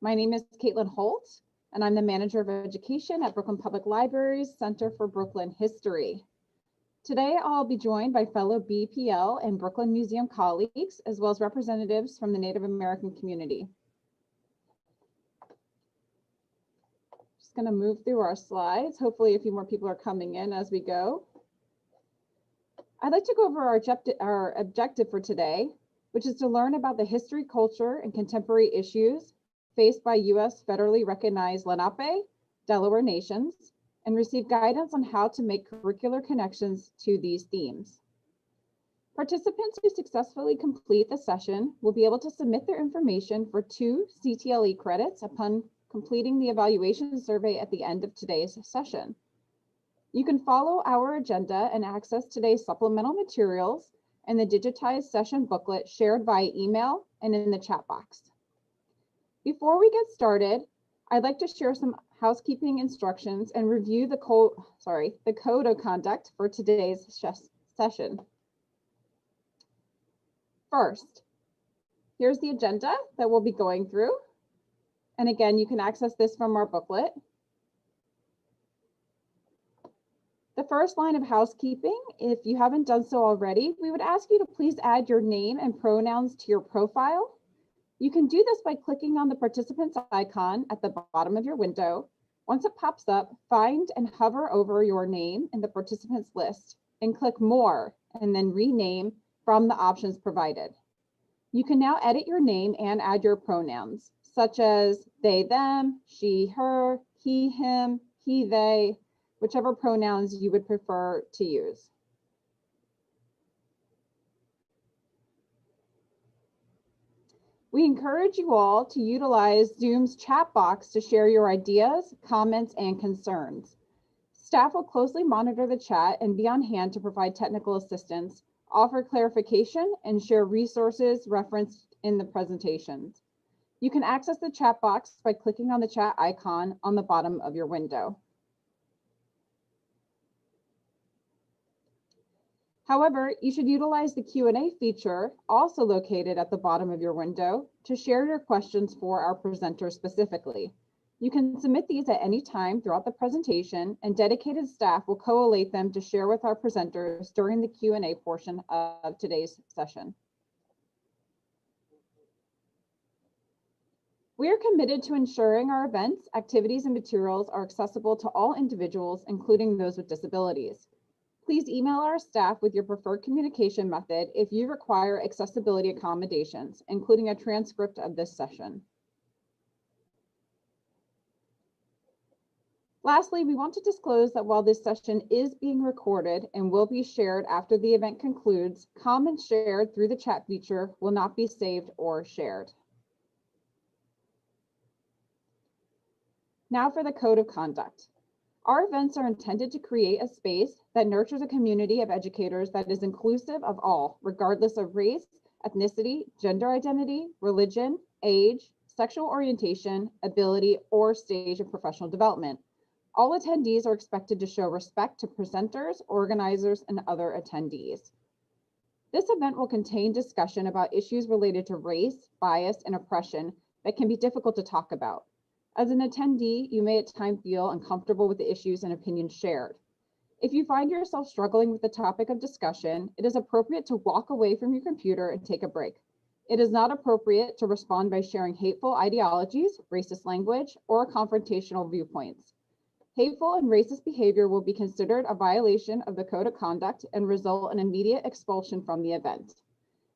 My name is Caitlin Holt, and I'm the Manager of Education at Brooklyn Public Library's Center for Brooklyn History. Today, I'll be joined by fellow BPL and Brooklyn Museum colleagues, as well as representatives from the Native American community. Just going to move through our slides. Hopefully, a few more people are coming in as we go. I'd like to go over our objective for today, which is to learn about the history, culture, and contemporary issues faced by U.S. federally recognized Lenape, Delaware nations, and receive guidance on how to make curricular connections to these themes. Participants who successfully complete the session will be able to submit their information for 2 CTLE credits upon completing the evaluation survey at the end of today's session. You can follow our agenda and access today's supplemental materials and the digitized session booklet shared via email and in the chat box. Before we get started, I'd like to share some housekeeping instructions and review the code of conduct for today's session. First, here's the agenda that we'll be going through. And again, you can access this from our booklet. The first line of housekeeping, if you haven't done so already, we would ask you to please add your name and pronouns to your profile. You can do this by clicking on the participants icon at the bottom of your window. Once it pops up, find and hover over your name in the participants list and click More and then rename from the options provided. You can now edit your name and add your pronouns, such as they, them, she, her, he, him, he, they, whichever pronouns you would prefer to use. We encourage you all to utilize Zoom's chat box to share your ideas, comments, and concerns. Staff will closely monitor the chat and be on hand to provide technical assistance, offer clarification, and share resources referenced in the presentations. You can access the chat box by clicking on the chat icon on the bottom of your window. However, you should utilize the Q&A feature, also located at the bottom of your window, to share your questions for our presenters specifically. You can submit these at any time throughout the presentation, and dedicated staff will collate them to share with our presenters during the Q&A portion of today's session. We are committed to ensuring our events, activities, and materials are accessible to all individuals, including those with disabilities. Please email our staff with your preferred communication method if you require accessibility accommodations, including a transcript of this session. Lastly, we want to disclose that while this session is being recorded and will be shared after the event concludes, comments shared through the chat feature will not be saved or shared. Now for the code of conduct. Our events are intended to create a space that nurtures a community of educators that is inclusive of all, regardless of race, ethnicity, gender identity, religion, age, sexual orientation, ability, or stage of professional development. All attendees are expected to show respect to presenters, organizers, and other attendees. This event will contain discussion about issues related to race, bias, and oppression that can be difficult to talk about. As an attendee, you may at times feel uncomfortable with the issues and opinions shared. If you find yourself struggling with the topic of discussion, it is appropriate to walk away from your computer and take a break. It is not appropriate to respond by sharing hateful ideologies, racist language, or confrontational viewpoints. Hateful and racist behavior will be considered a violation of the Code of Conduct and result in immediate expulsion from the event.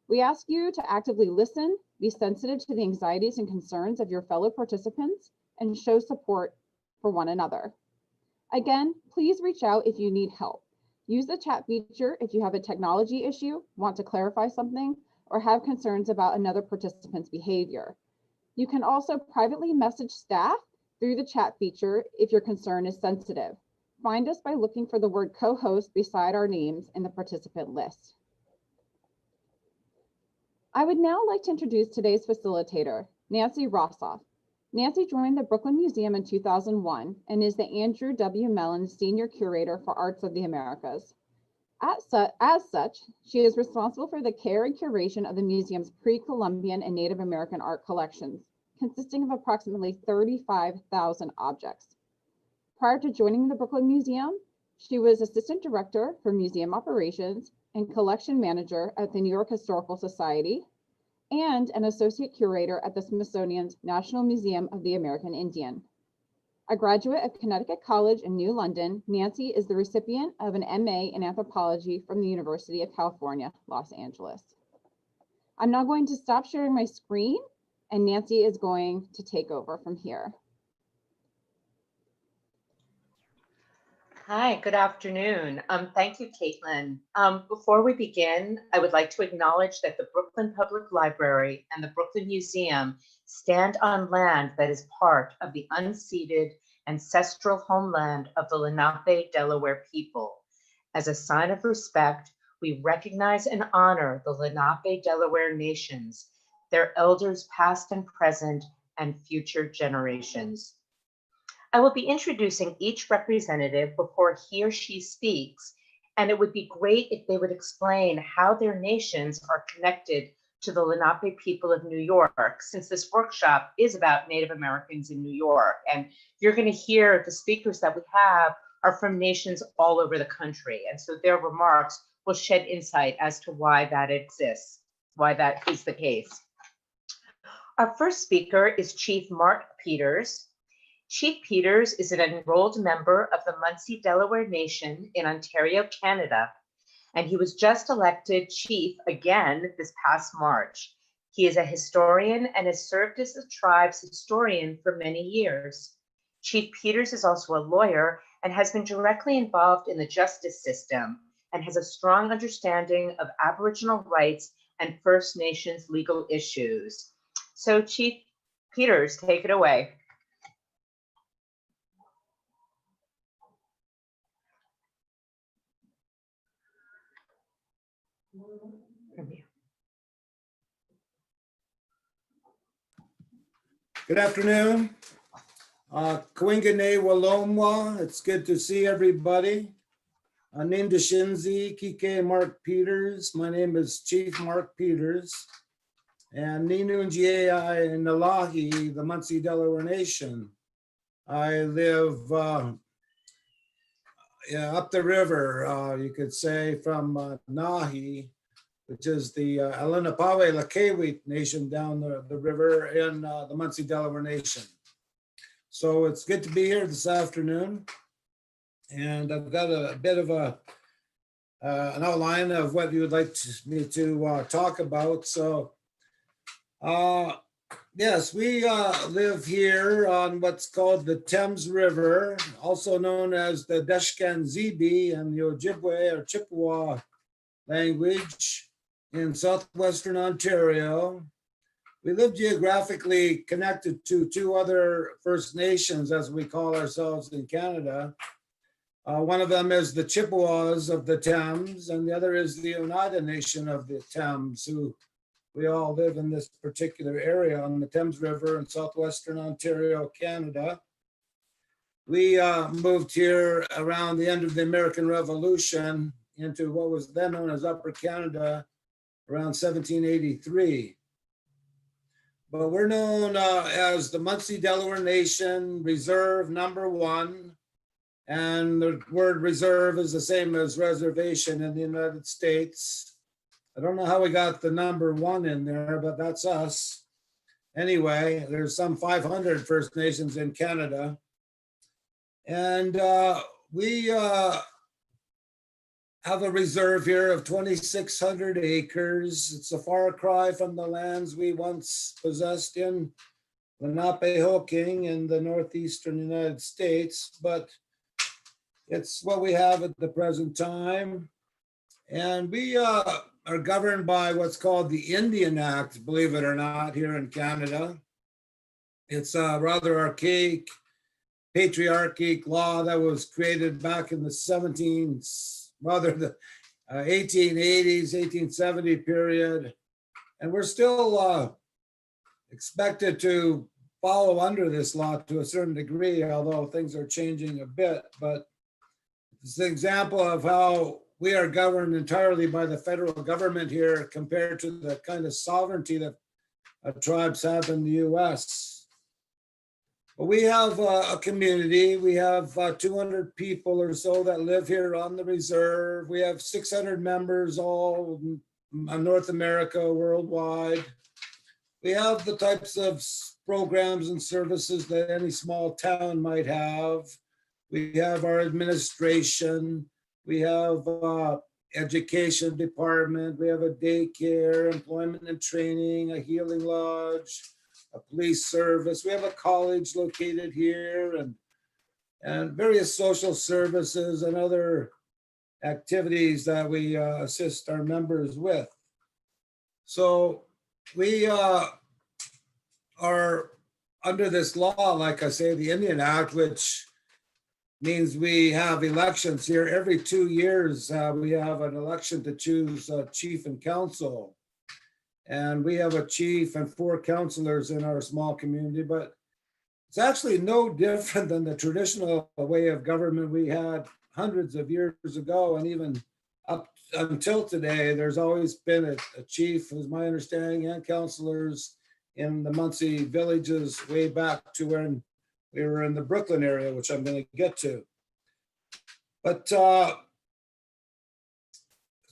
We ask you to actively listen, be sensitive to the anxieties and concerns of your fellow participants, and show support for one another. Again, please reach out if you need help. Use the chat feature if you have a technology issue, want to clarify something, or have concerns about another participant's behavior. You can also privately message staff through the chat feature if your concern is sensitive. Find us by looking for the word co-host beside our names in the participant list. I would now like to introduce today's facilitator, Nancy Rosoff. Nancy joined the Brooklyn Museum in 2001 and is the Andrew W. Mellon Senior Curator for Arts of the Americas. As such, she is responsible for the care and curation of the museum's pre-Columbian and Native American art collections, consisting of approximately 35,000 objects. Prior to joining the Brooklyn Museum, she was Assistant Director for Museum Operations and Collection Manager at the New York Historical Society, and an Associate Curator at the Smithsonian's National Museum of the American Indian. A graduate of Connecticut College in New London, Nancy is the recipient of an MA in Anthropology from the University of California, Los Angeles. I'm now going to stop sharing my screen, and Nancy is going to take over from here. Hi, good afternoon. Thank you, Caitlin. Before we begin, I would like to acknowledge that the Brooklyn Public Library and the Brooklyn Museum stand on land that is part of the unceded ancestral homeland of the Lenape, Delaware people. As a sign of respect, we recognize and honor the Lenape, Delaware nations, their elders past and present, and future generations. I will be introducing each representative before he or she speaks, and it would be great if they would explain how their nations are connected to the Lenape people of New York, since this workshop is about Native Americans in New York. And you're going to hear the speakers that we have are from nations all over the country. And so their remarks will shed insight as to why that exists, why that is the case. Our first speaker is Chief Mark Peters. Chief Peters is an enrolled member of the Munsee-Delware Nation in Ontario, Canada, and he was just elected chief again this past March. He is a historian and has served as the tribe's historian for many years. Chief Peters is also a lawyer and has been directly involved in the justice system and has a strong understanding of Aboriginal rights and First Nations legal issues. So Chief Peters, take it away. Good afternoon. Kawingane Walomwa. It's good to see everybody. Aninda Shinzi, Kike Mark Peters. My name is Chief Mark Peters. And Ninunjiai Nalahi, the Munsee-Delware Nation. I live up the river, you could say, from Nahi, which is the Lenape Lakewit Nation down the river in the Munsee-Delware Nation. So it's good to be here this afternoon. And I've got a bit of an outline of what you would like me to talk about. So yes, we live here on what's called the Thames River, also known as the Deshkan Zibi and the Ojibwe or Chippewa language in southwestern Ontario. We live geographically connected to two other First Nations, as we call ourselves in Canada. One of them is the Chippewas of the Thames, and the other is the Oneida Nation of the Thames, who we all live in this particular area on the Thames River in southwestern Ontario, Canada. We moved here around the end of the American Revolution into what was then known as Upper Canada around 1783. But we're known as the Munsee-Delware Nation Reserve Number 1. And the word reserve is the same as reservation in the United States. I don't know how we got the number 1 in there, but that's us. Anyway, there's some 500 First Nations in Canada. And we have a reserve here of 2,600 acres. It's a far cry from the lands we once possessed in Lenape-Hoking in the northeastern United States, but it's what we have at the present time. And we are governed by what's called the Indian Act, believe it or not, here in Canada. It's a rather archaic, patriarchic law that was created back in the 1880s, 1870 period. And we're still expected to follow under this law to a certain degree, although things are changing a bit. But it's an example of how we are governed entirely by the federal government here compared to the kind of sovereignty that tribes have in the US. We have a community. We have 200 people or so that live here on the reserve. We have 600 members all in North America, worldwide. We have the types of programs and services that any small town might have. We have our administration. We have education department. We have a daycare, employment and training, a healing lodge, a police service. We have a college located here and various social services and other activities that we assist our members with. So we are under this law, like I say, the Indian Act, which means we have elections here every 2 years. We have an election to choose a chief and council. And we have a chief and 4 councilors in our small community, but it's actually no different than the traditional way of government we had hundreds of years ago. And even up until today, there's always been a chief, is my understanding, and councilors in the Munsee villages way back to when we were in the Brooklyn area, which I'm going to get to. But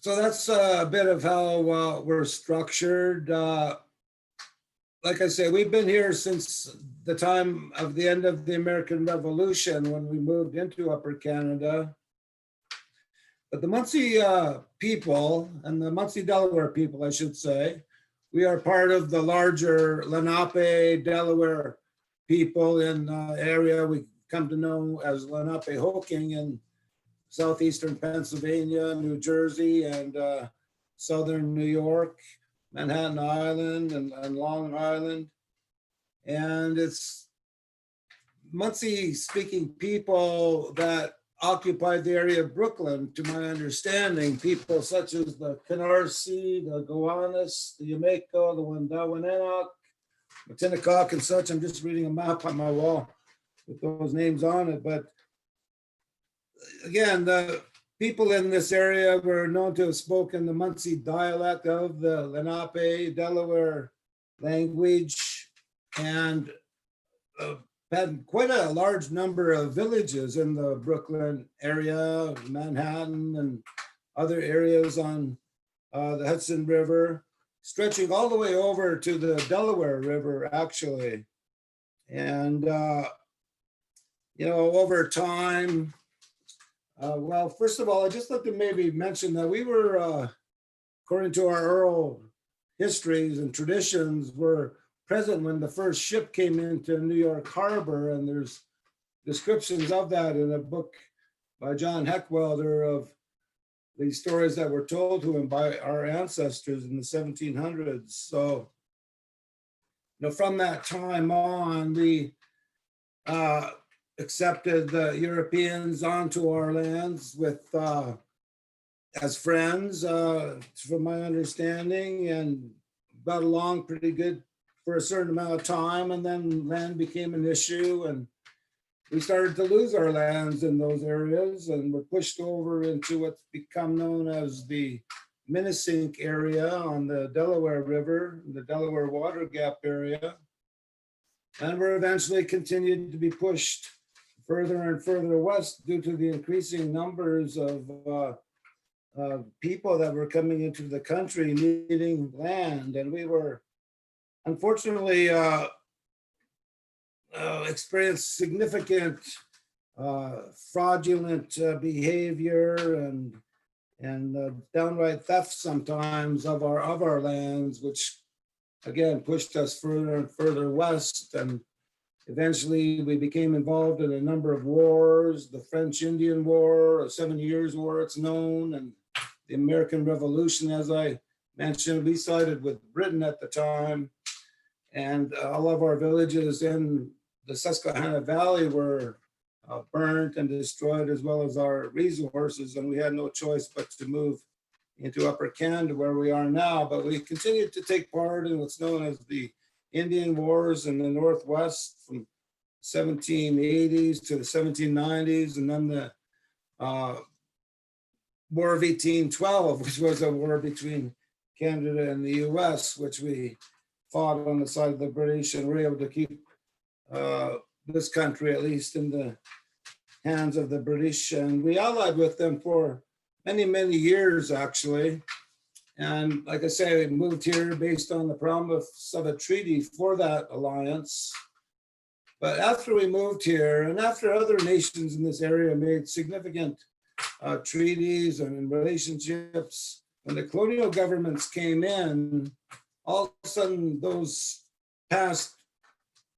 so that's a bit of how we're structured. Like I say, we've been here since the time of the end of the American Revolution when we moved into Upper Canada. But the Munsee people, and the Munsee-Delware people, I should say, we are part of the larger Lenape, Delaware people in the area we come to know as Lenape Mohican in southeastern Pennsylvania, New Jersey, and southern New York, Manhattan Island and Long Island. And it's Munsee-speaking people that occupied the area of Brooklyn, to my understanding, people such as the Canarsie, the Gowanus, the Yumeko, the Wendat-Wenanok, the Tinnecok and such. I'm just reading a map on my wall with those names on it. But again, the people in this area were known to have spoken the Munsee dialect of the Lenape, Delaware language, and had quite a large number of villages in the Brooklyn area, Manhattan, and other areas on the Hudson River, stretching all the way over to the Delaware River, actually. And, you know, over time, well, first of all, I'd just like to maybe mention that we were, according to our oral histories and traditions, were present when the first ship came into New York Harbor, and there's descriptions of that in a book by John Heckwelder of the stories that were told to him by our ancestors in the 1700s. So, you know, from that time on, we accepted the Europeans onto our lands with as friends, from my understanding, and got along pretty good for a certain amount of time, and then land became an issue, and we started to lose our lands in those areas, and were pushed over into what's become known as the Minisink area on the Delaware River, the Delaware Water Gap area, and were eventually continued to be pushed further and further west due to the increasing numbers of people that were coming into the country needing land, and we were unfortunately experienced significant fraudulent behavior and downright theft sometimes of our lands, which again pushed us further and further west. And eventually we became involved in a number of wars, the French Indian War, 7 Years' War it's known, and the American Revolution, as I mentioned. We sided with Britain at the time, and all of our villages in the Susquehanna Valley were burnt and destroyed, as well as our resources, and we had no choice but to move into Upper Canada where we are now. But we continued to take part in what's known as the Indian Wars in the Northwest from 1780s to the 1790s, and then the War of 1812, which was a war between Canada and the US, which we fought on the side of the British, and were able to keep this country, at least in the hands of the British. And we allied with them for many, many years, actually. And like I say, we moved here based on the promise of a treaty for that alliance. But after we moved here, and after other nations in this area made significant treaties and relationships, when the colonial governments came in, all of a sudden those past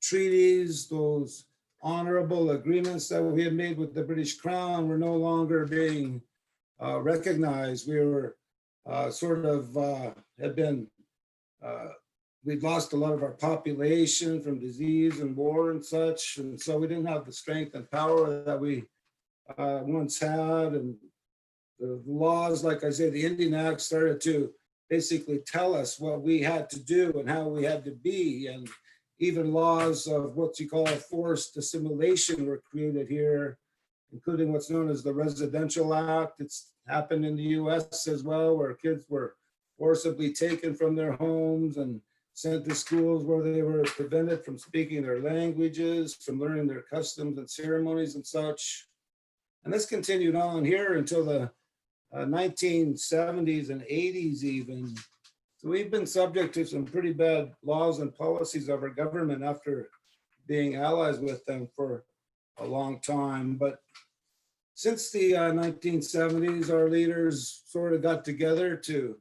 treaties, those honorable agreements that we had made with the British Crown were no longer being recognized. We were we'd lost a lot of our population from disease and war and such. And so we didn't have the strength and power that we once had. And the laws, like I say, the Indian Act started to basically tell us what we had to do and how we had to be. And even laws of what you call forced assimilation were created here, including what's known as the Residential Act. It's happened in the US as well, where kids were forcibly taken from their homes and sent to schools where they were prevented from speaking their languages, from learning their customs and ceremonies and such. And this continued on here until the 1970s and 80s even. So we've been subject to some pretty bad laws and policies of our government after being allies with them for a long time. But since the 1970s, our leaders sort of got together to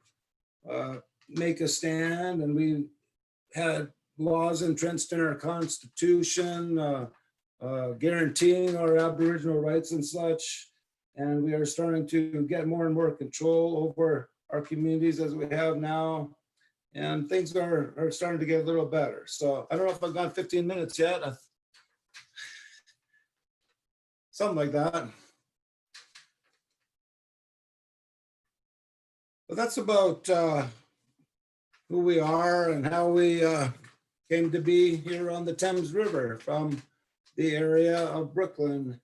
make a stand, and we had laws entrenched in our Constitution guaranteeing our Aboriginal rights and such. And we are starting to get more and more control over our communities as we have now. And things are starting to get a little better. So I don't know if I've gone 15 minutes yet. Something like that. But that's about who we are and how we came to be here on the Thames River from the area of Brooklyn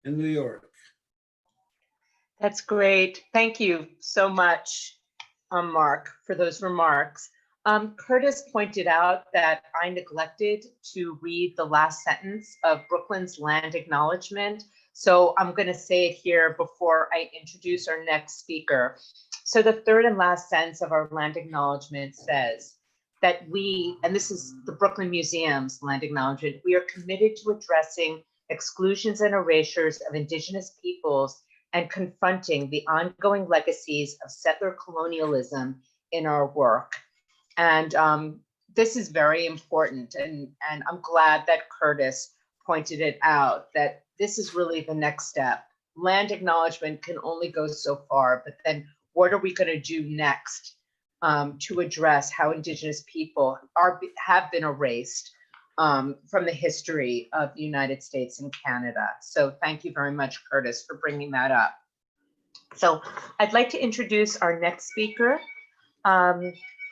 in New York. That's great. Thank you so much, Mark, for those remarks. Curtis pointed out that I neglected to read the last sentence of Brooklyn's land acknowledgement. So I'm going to say it here before I introduce our next speaker. So the third and last sentence of our land acknowledgement says that we, and this is the Brooklyn Museum's land acknowledgement, we are committed to addressing exclusions and erasures of Indigenous peoples and confronting the ongoing legacies of settler colonialism in our work. And this is very important. And I'm glad that Curtis pointed it out, that this is really the next step. Land acknowledgement can only go so far, but then what are we going to do next to address how Indigenous people have been erased from the history of the United States and Canada? So thank you very much, Curtis, for bringing that up. So I'd like to introduce our next speaker,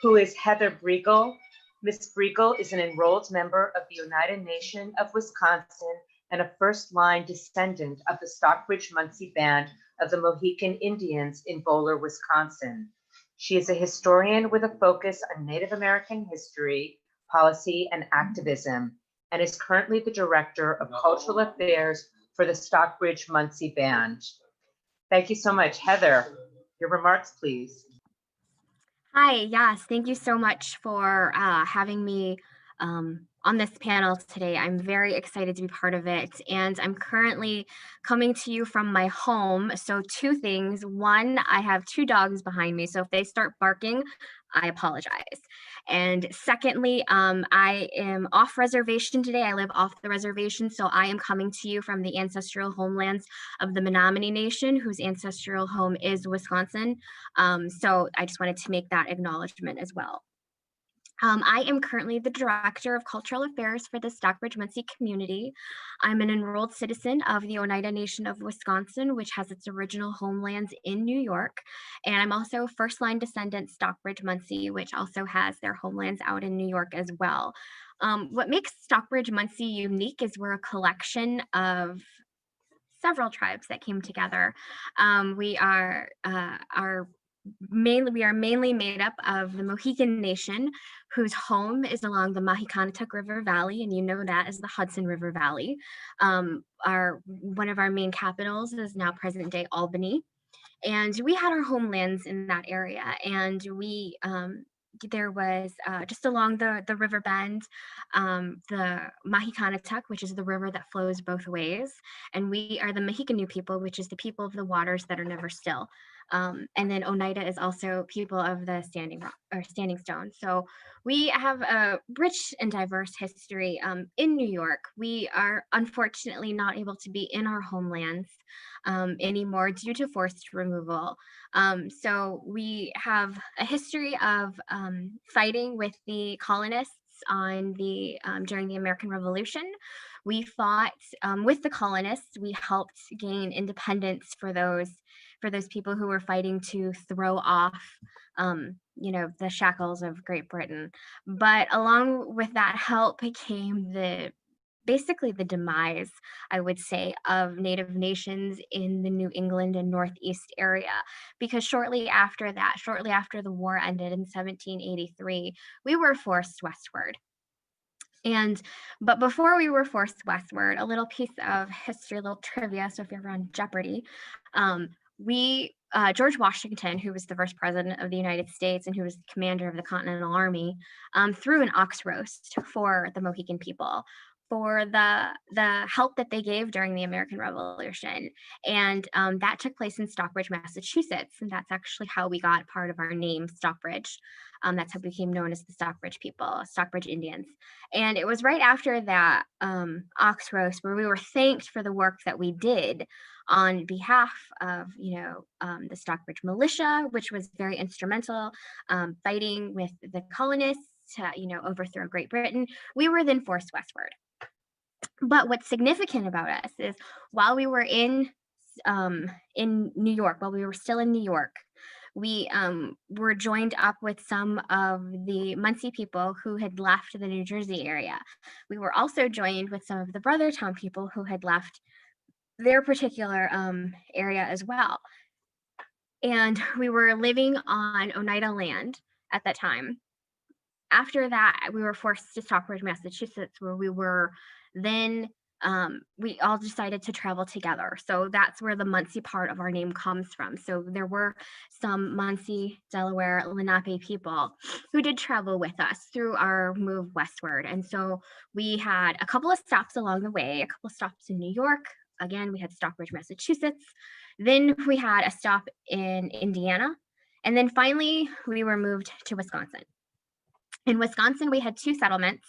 who is Heather Bruegl. Ms. Bruegl is an enrolled member of the United Nation of Wisconsin and a first-line descendant of the Stockbridge-Munsee band of the Mohican Indians in Bowler, Wisconsin. She is a historian with a focus on Native American history, policy, and activism, and is currently the Director of Cultural Affairs for the Stockbridge-Munsee band. Thank you so much. Heather, your remarks, please. Hi, yes, thank you so much for having me on this panel today. I'm very excited to be part of it, and I'm currently coming to you from my home. So two things. One, I have two dogs behind me, so if they start barking, I apologize. And secondly, I am off reservation today. I live off the reservation, so I am coming to you from the ancestral homelands of the Menominee Nation, whose ancestral home is Wisconsin. So I just wanted to make that acknowledgement as well. I am currently the Director of Cultural Affairs for the Stockbridge-Munsee community. I'm an enrolled citizen of the Oneida Nation of Wisconsin, which has its original homelands in New York. And I'm also first-line descendant Stockbridge-Munsee, which also has their homelands out in New York as well. What makes Stockbridge-Munsee unique is we're a collection of several tribes that came together. We are our we are mainly made up of the Mohican Nation, whose home is along the Mohican River Valley, and you know that as the Hudson River Valley. One of our main capitals is now present-day Albany, and we had our homelands in that area, and we there was just along the river bend, the Mohicanatuck, which is the river that flows both ways, and we are the Mohican people, which is the people of the waters that are never still. And then Oneida is also people of the standing rock or standing stone. So we have a rich and diverse history in New York. We are unfortunately not able to be in our homelands anymore due to forced removal. So we have a history of fighting with the colonists on the during the American Revolution. We fought with the colonists. We helped gain independence for those people who were fighting to throw off the shackles of Great Britain. But along with that help came basically the demise, I would say, of Native nations in the New England and Northeast area. Because shortly after the war ended in 1783, we were forced westward. But before we were forced westward, a little piece of history, a little trivia, so if you're ever on Jeopardy, George Washington, who was the first president of the United States and who was the commander of the Continental Army, threw an ox roast for the Mohican people for the help that they gave during the American Revolution. And that took place in Stockbridge, Massachusetts. And that's actually how we got part of our name, Stockbridge. That's how we became known as the Stockbridge people, Stockbridge Indians. And it was right after that ox roast where we were thanked for the work that we did on behalf of, the Stockbridge militia, which was very instrumental fighting with the colonists to, overthrow Great Britain. We were then forced westward. But what's significant about us is while we were in New York, while we were still in New York, we were joined up with some of the Munsee people who had left the New Jersey area. We were also joined with some of the Brothertown people who had left their particular area as well. And we were living on Oneida land at that time. After that, we were forced to Stockbridge, Massachusetts, where we were then we all decided to travel together. So that's where the Munsee part of our name comes from. So there were some Munsee-Delware, Lenape people who did travel with us through our move westward. And so we had a couple of stops along the way, a couple of stops in New York. Again, we had Stockbridge, Massachusetts. Then we had a stop in Indiana. And then finally, we were moved to Wisconsin. In Wisconsin, we had two settlements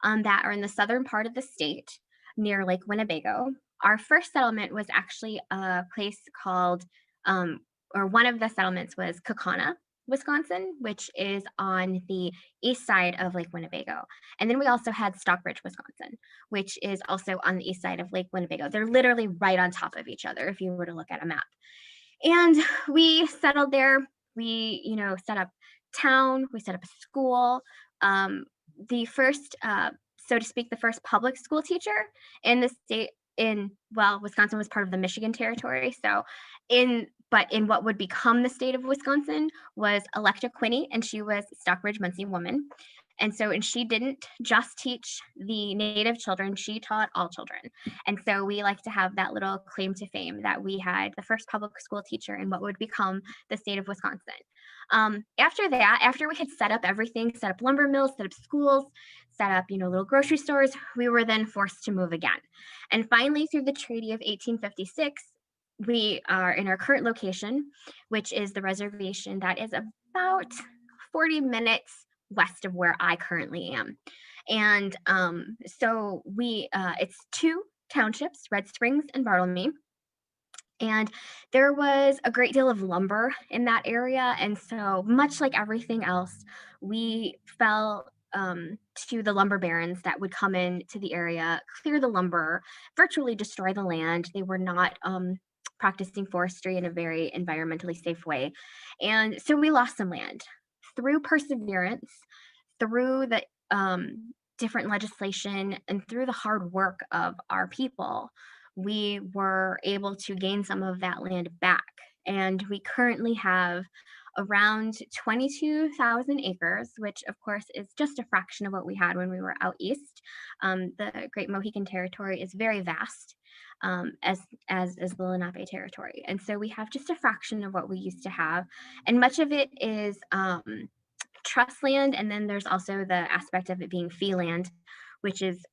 that are in the southern part of the state near Lake Winnebago. Our first settlement was actually a place called, or one of the settlements was Kaukauna, Wisconsin, which is on the east side of Lake Winnebago. And then we also had Stockbridge, Wisconsin, which is also on the east side of Lake Winnebago. They're literally right on top of each other if you were to look at a map. And we settled there. We, set up town, we set up a school. The first, so to speak, the first public school teacher in the state Wisconsin was part of the Michigan territory. So in what would become the state of Wisconsin was Electa Quinney, and she was a Stockbridge-Munsee woman. And she didn't just teach the Native children, she taught all children. And so we like to have that little claim to fame that we had the first public school teacher in what would become the state of Wisconsin. After that, after we had set up everything, set up lumber mills, set up schools, set up, little grocery stores, we were then forced to move again. And finally, through the Treaty of 1856, we are in our current location, which is the reservation that is about 40 minutes west of where I currently am. And so it's two townships, Red Springs and Bartlemy. And there was a great deal of lumber in that area. And so much like everything else, we fell to the lumber barons that would come into the area, clear the lumber, virtually destroy the land. They were not practicing forestry in a very environmentally safe way. And so we lost some land. Through perseverance, through the different legislation, and through the hard work of our people, we were able to gain some of that land back. And we currently have around 22,000 acres, which of course is just a fraction of what we had when we were out east. The Great Mohican Territory is very vast, as is the Lenape Territory. And so we have just a fraction of what we used to have. And much of it is trust land. And then there's also the aspect of it being fee land, which is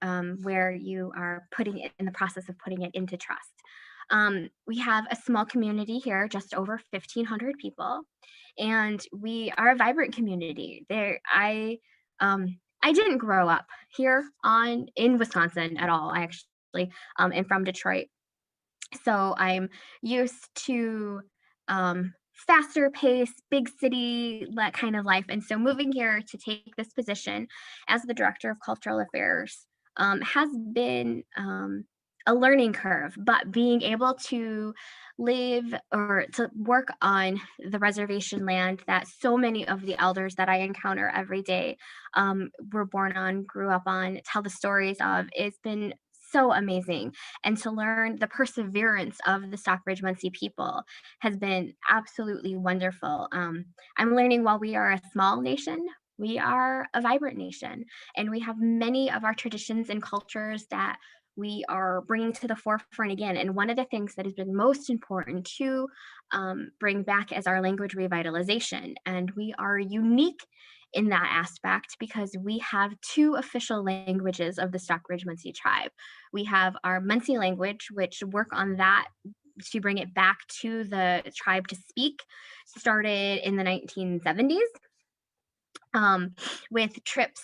where you are putting it in the process of putting it into trust. We have a small community here, just over 1,500 people, and we are a vibrant community. I didn't grow up here in Wisconsin at all. I actually am from Detroit, so I'm used to faster pace, big city kind of life. And so moving here to take this position as the Director of Cultural Affairs has been a learning curve, but being able to live or to work on the reservation land that so many of the elders that I encounter every day were born on, grew up on, tell the stories of, it's been so amazing. And to learn the perseverance of the Stockbridge-Munsee people has been absolutely wonderful. I'm learning while we are a small nation, we are a vibrant nation, and we have many of our traditions and cultures that we are bringing to the forefront again. And one of the things that has been most important to bring back is our language revitalization. And we are unique in that aspect because we have two official languages of the Stockbridge-Munsee tribe. We have our Munsee language, which work on that to bring it back to the tribe to speak, started in the 1970s with trips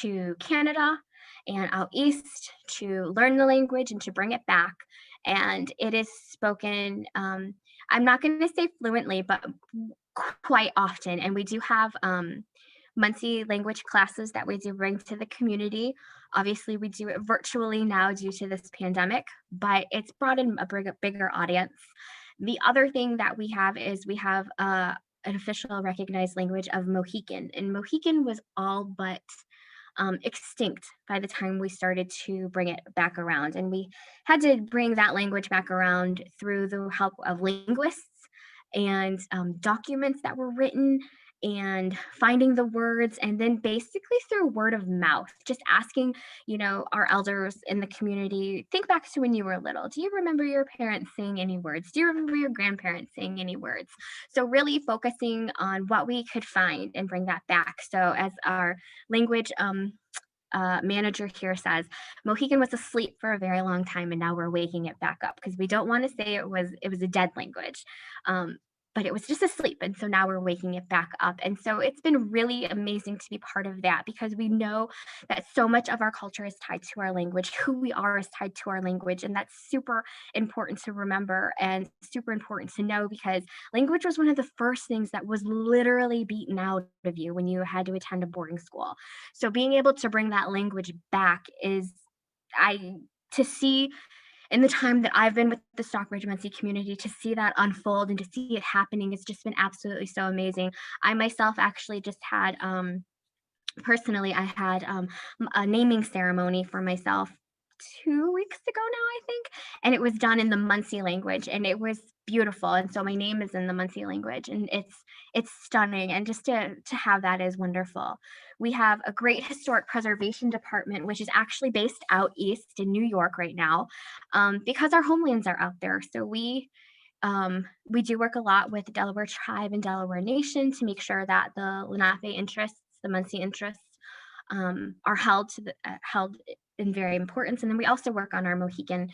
to Canada and out east to learn the language and to bring it back. And it is spoken, I'm not going to say fluently, but quite often. And we do have Munsee language classes that we do bring to the community. Obviously, we do it virtually now due to this pandemic, but it's brought in a bigger audience. The other thing that we have is we have an official recognized language of Mohican, and Mohican was all but extinct by the time we started to bring it back around. And we had to bring that language back around through the help of linguists and documents that were written and finding the words, and then basically through word of mouth, just asking, our elders in the community, think back to when you were little. Do you remember your parents saying any words? Do you remember your grandparents saying any words? So really focusing on what we could find and bring that back. So as our language manager here says, Mohican was asleep for a very long time, and now we're waking it back up because we don't want to say it was a dead language. But it was just asleep. And so now we're waking it back up. And so it's been really amazing to be part of that because we know that so much of our culture is tied to our language. Who we are is tied to our language. And that's super important to remember and super important to know because language was one of the first things that was literally beaten out of you when you had to attend a boarding school. So being able to bring that language back to see in the time that I've been with the Stockbridge-Munsee community, to see that unfold and to see it happening, it's just been absolutely so amazing. I myself actually just had, personally, I had a naming ceremony for myself 2 weeks ago now, I think, and it was done in the Munsee language, and it was beautiful. And so my name is in the Munsee language, and it's stunning, and just to have that is wonderful. We have a great historic preservation department, which is actually based out east in New York right now, because our homelands are out there. So we do work a lot with the Delaware tribe and Delaware Nation to make sure that the Lenape interests, the Munsee interests, are held in very importance. And then we also work on our Mohican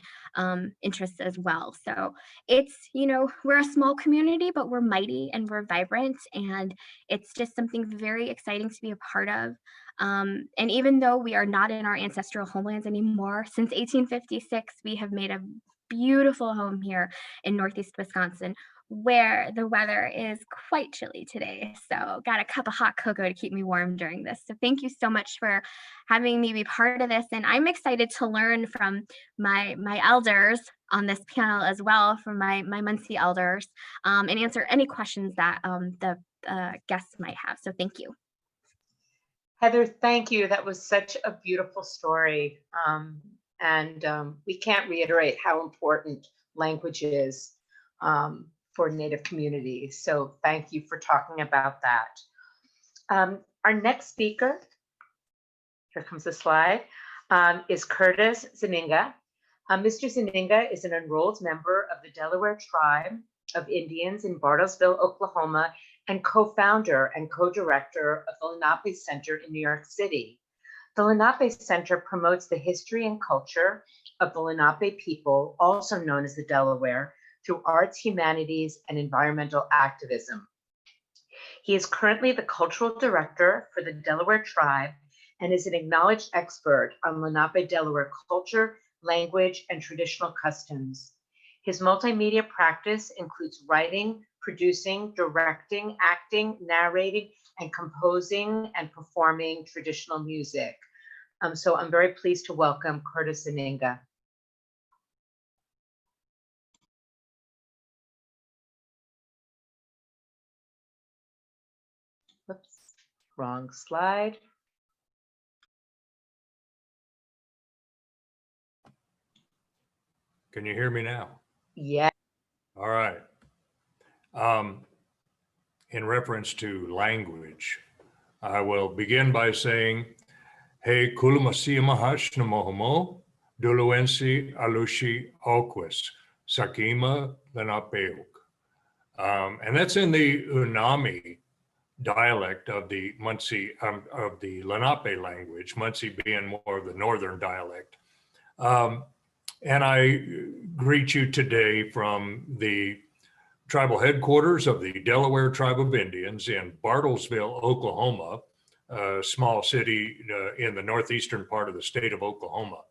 interests as well. So it's, we're a small community, but we're mighty and we're vibrant. And it's just something very exciting to be a part of. And even though we are not in our ancestral homelands anymore, since 1856, we have made a beautiful home here in Northeast Wisconsin, where the weather is quite chilly today. So got a cup of hot cocoa to keep me warm during this. So thank you so much for having me be part of this. And I'm excited to learn from my elders on this panel as well, from my Munsee elders, and answer any questions that the guests might have. So thank you. Heather, thank you. That was such a beautiful story. And we can't reiterate how important language is for Native communities. So thank you for talking about that. Our next speaker, here comes the slide, is Curtis Zunigha. Mr. Zuniga is an enrolled member of the Delaware Tribe of Indians in Bartlesville, Oklahoma, and co-founder and co-director of the Lenape Center in New York City. The Lenape Center promotes the history and culture of the Lenape people, also known as the Delaware, through arts, humanities, and environmental activism. He is currently the cultural director for the Delaware Tribe and is an acknowledged expert on Lenape Delaware culture, language, and traditional customs. His multimedia practice includes writing, producing, directing, acting, narrating, and composing and performing traditional music. So I'm very pleased to welcome Curtis Zunigha. Whoops, wrong slide. Can you hear me now? Yeah. All right. In reference to language, I will begin by saying, He kulumasiamahash namohomo, duluensi alushi alquis, sakima lenapeuk. And that's in the Unami dialect of the Munsee, of the Lenape language, Munsee being more of the northern dialect. And I greet you today from the tribal headquarters of the Delaware Tribe of Indians in Bartlesville, Oklahoma, a small city in the northeastern part of the state of Oklahoma.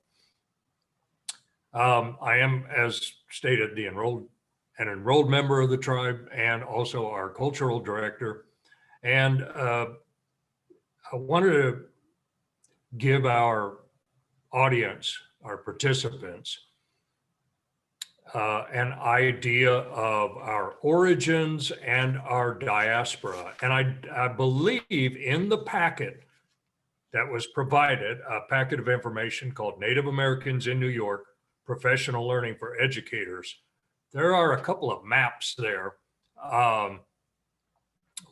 I am, as stated, an enrolled member of the tribe and also our cultural director. And I wanted to give our audience, our participants, an idea of our origins and our diaspora. And I believe in the packet that was provided, a packet of information called Native Americans in New York, Professional Learning for Educators. There are a couple of maps there.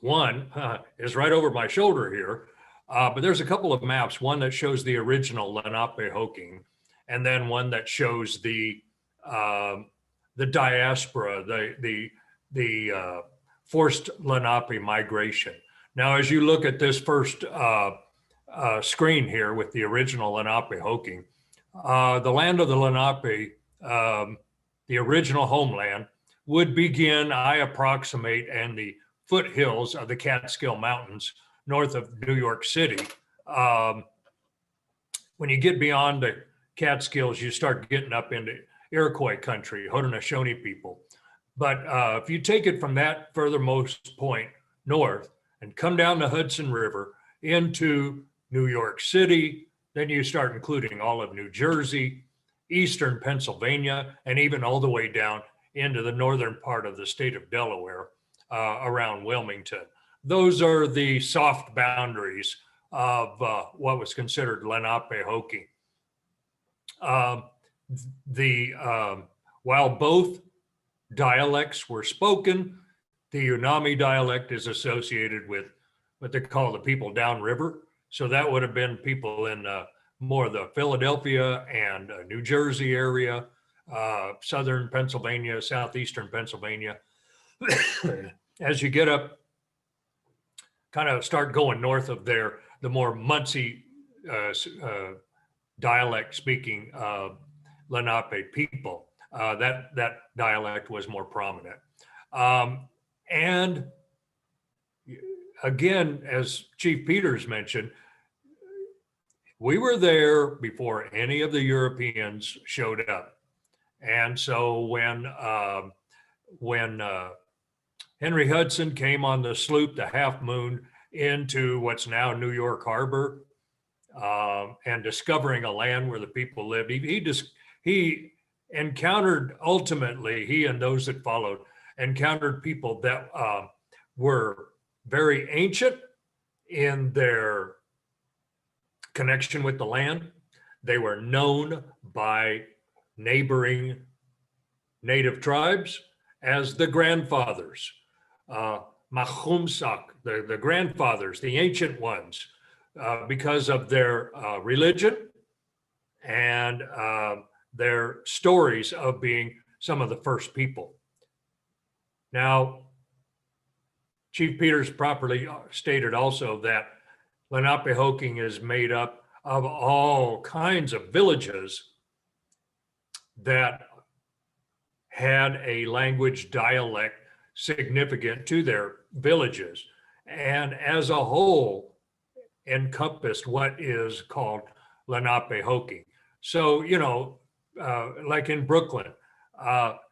One is right over my shoulder here, but there's a couple of maps, one that shows the original Lenape-Hoking, and then one that shows the diaspora, the forced Lenape migration. Now, as you look at this first screen here with the original Lenape-Hoking, the land of the Lenape, the original homeland, would begin, I approximate, and the foothills of the Catskill Mountains north of New York City. When you get beyond the Catskills, you start getting up into Iroquois country, Haudenosaunee people. But if you take it from that furthermost point north and come down the Hudson River into New York City, then you start including all of New Jersey, eastern Pennsylvania, and even all the way down into the northern part of the state of Delaware, around Wilmington. Those are the soft boundaries of what was considered Lenape-Hoking. While both dialects were spoken, the Unami dialect is associated with what they call the people downriver. So that would have been people in more the Philadelphia and New Jersey area, southern Pennsylvania, southeastern Pennsylvania. As you get up, kind of start going north of there, the more Munsee dialect speaking Lenape people, that dialect was more prominent. And again, as Chief Peters mentioned, we were there before any of the Europeans showed up. And so when Henry Hudson came on the sloop, the Half Moon, into what's now New York Harbor, and discovering a land where the people lived, he encountered, ultimately, he and those that followed, encountered people that were very ancient in their connection with the land. They were known by neighboring native tribes, as the grandfathers, Mahumsak, the grandfathers, the ancient ones, because of their religion and their stories of being some of the first people. Now, Chief Peters properly stated also that Lenape-Hoking is made up of all kinds of villages that had a language dialect significant to their villages, and as a whole encompassed what is called Lenape-Hoking. So, you know, like in Brooklyn,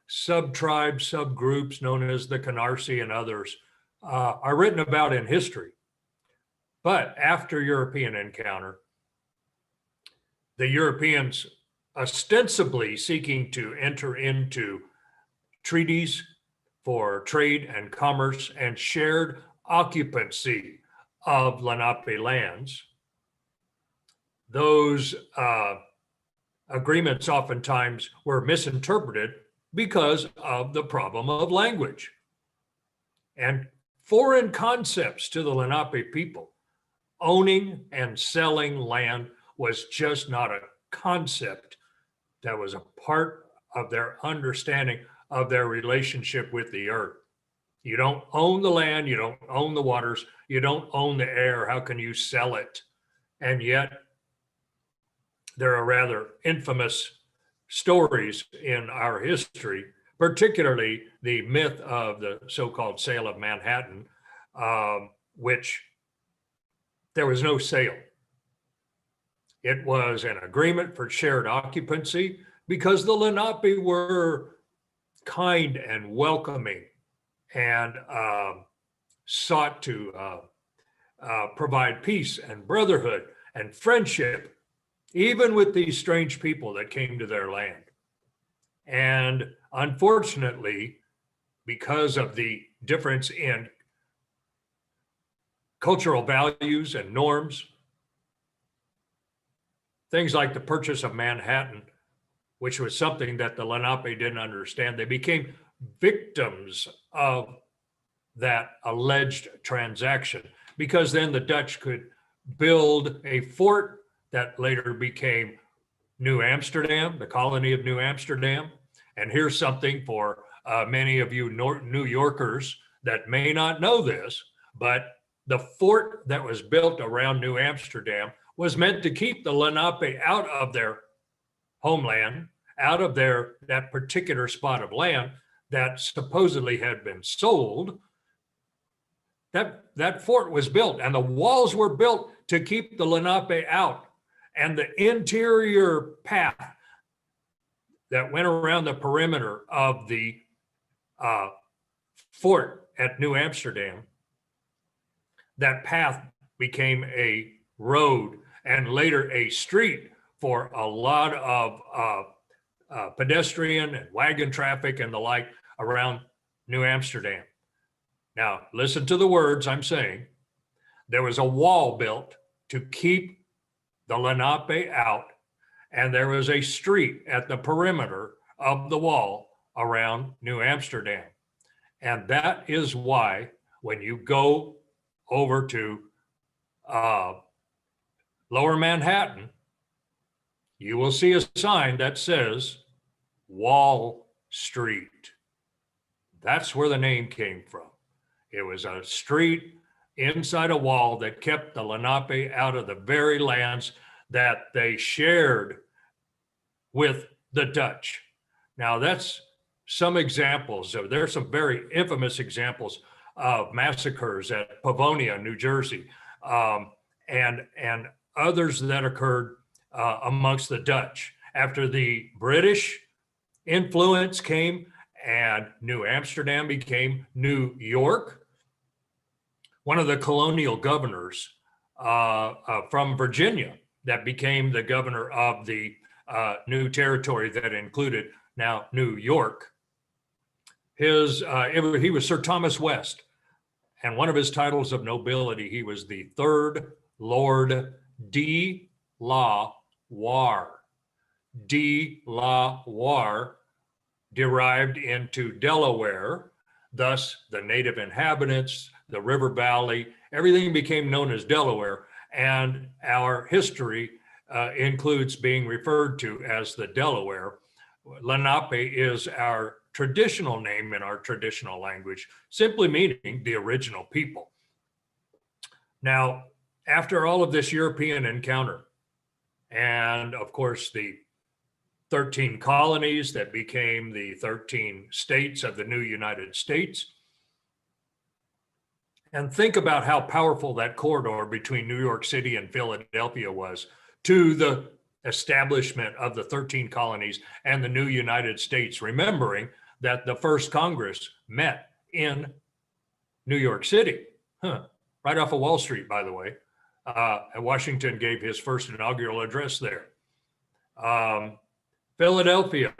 sub-tribes, subgroups known as the Canarsie and others are written about in history. But after European encounter, the Europeans ostensibly seeking to enter into treaties for trade and commerce and shared occupancy of Lenape lands, those agreements oftentimes were misinterpreted because of the problem of language. And foreign concepts to the Lenape people, owning and selling land was just not a concept that was a part of their understanding of their relationship with the earth. You don't own the land, you don't own the waters, you don't own the air. How can you sell it? And yet, there are rather infamous stories in our history, particularly the myth of the so-called sale of Manhattan, which there was no sale. It was an agreement for shared occupancy because the Lenape were kind and welcoming and sought to provide peace and brotherhood and friendship, even with these strange people that came to their land. And unfortunately, because of the difference in cultural values and norms, things like the purchase of Manhattan, which was something that the Lenape didn't understand, they became victims of that alleged transaction, because then the Dutch could build a fort that later became New Amsterdam, the colony of New Amsterdam. And here's something for many of you New Yorkers that may not know this, but the fort that was built around New Amsterdam was meant to keep the Lenape out of their homeland, out of that particular spot of land that supposedly had been sold. That fort was built, and the walls were built to keep the Lenape out. And the interior path that went around the perimeter of the fort at New Amsterdam, that path became a road and later a street for a lot of pedestrian and wagon traffic and the like around New Amsterdam. Now, listen to the words I'm saying. There was a wall built to keep the Lenape out, and there was a street at the perimeter of the wall around New Amsterdam. And that is why when you go over to Lower Manhattan, you will see a sign that says Wall Street. That's where the name came from. It was a street inside a wall that kept the Lenape out of the very lands that they shared with the Dutch. Now that's some examples of, there's some very infamous examples of massacres at Pavonia, New Jersey, and others that occurred amongst the Dutch. After the British influence came and New Amsterdam became New York, one of the colonial governors from Virginia that became the governor of the new territory that included now New York, he was Sir Thomas West. And one of his titles of nobility, he was the third Lord de la Warr. De la Warr derived into Delaware. Thus, the native inhabitants, the river valley, everything became known as Delaware. And our history includes being referred to as the Delaware. Lenape is our traditional name in our traditional language, simply meaning the original people. Now, after all of this European encounter, and of course the 13 colonies that became the 13 states of the new United States, and think about how powerful that corridor between New York City and Philadelphia was to the establishment of the 13 colonies and the new United States, remembering that the first Congress met in New York City, right off of Wall Street, by the way. And Washington gave his first inaugural address there. Philadelphia,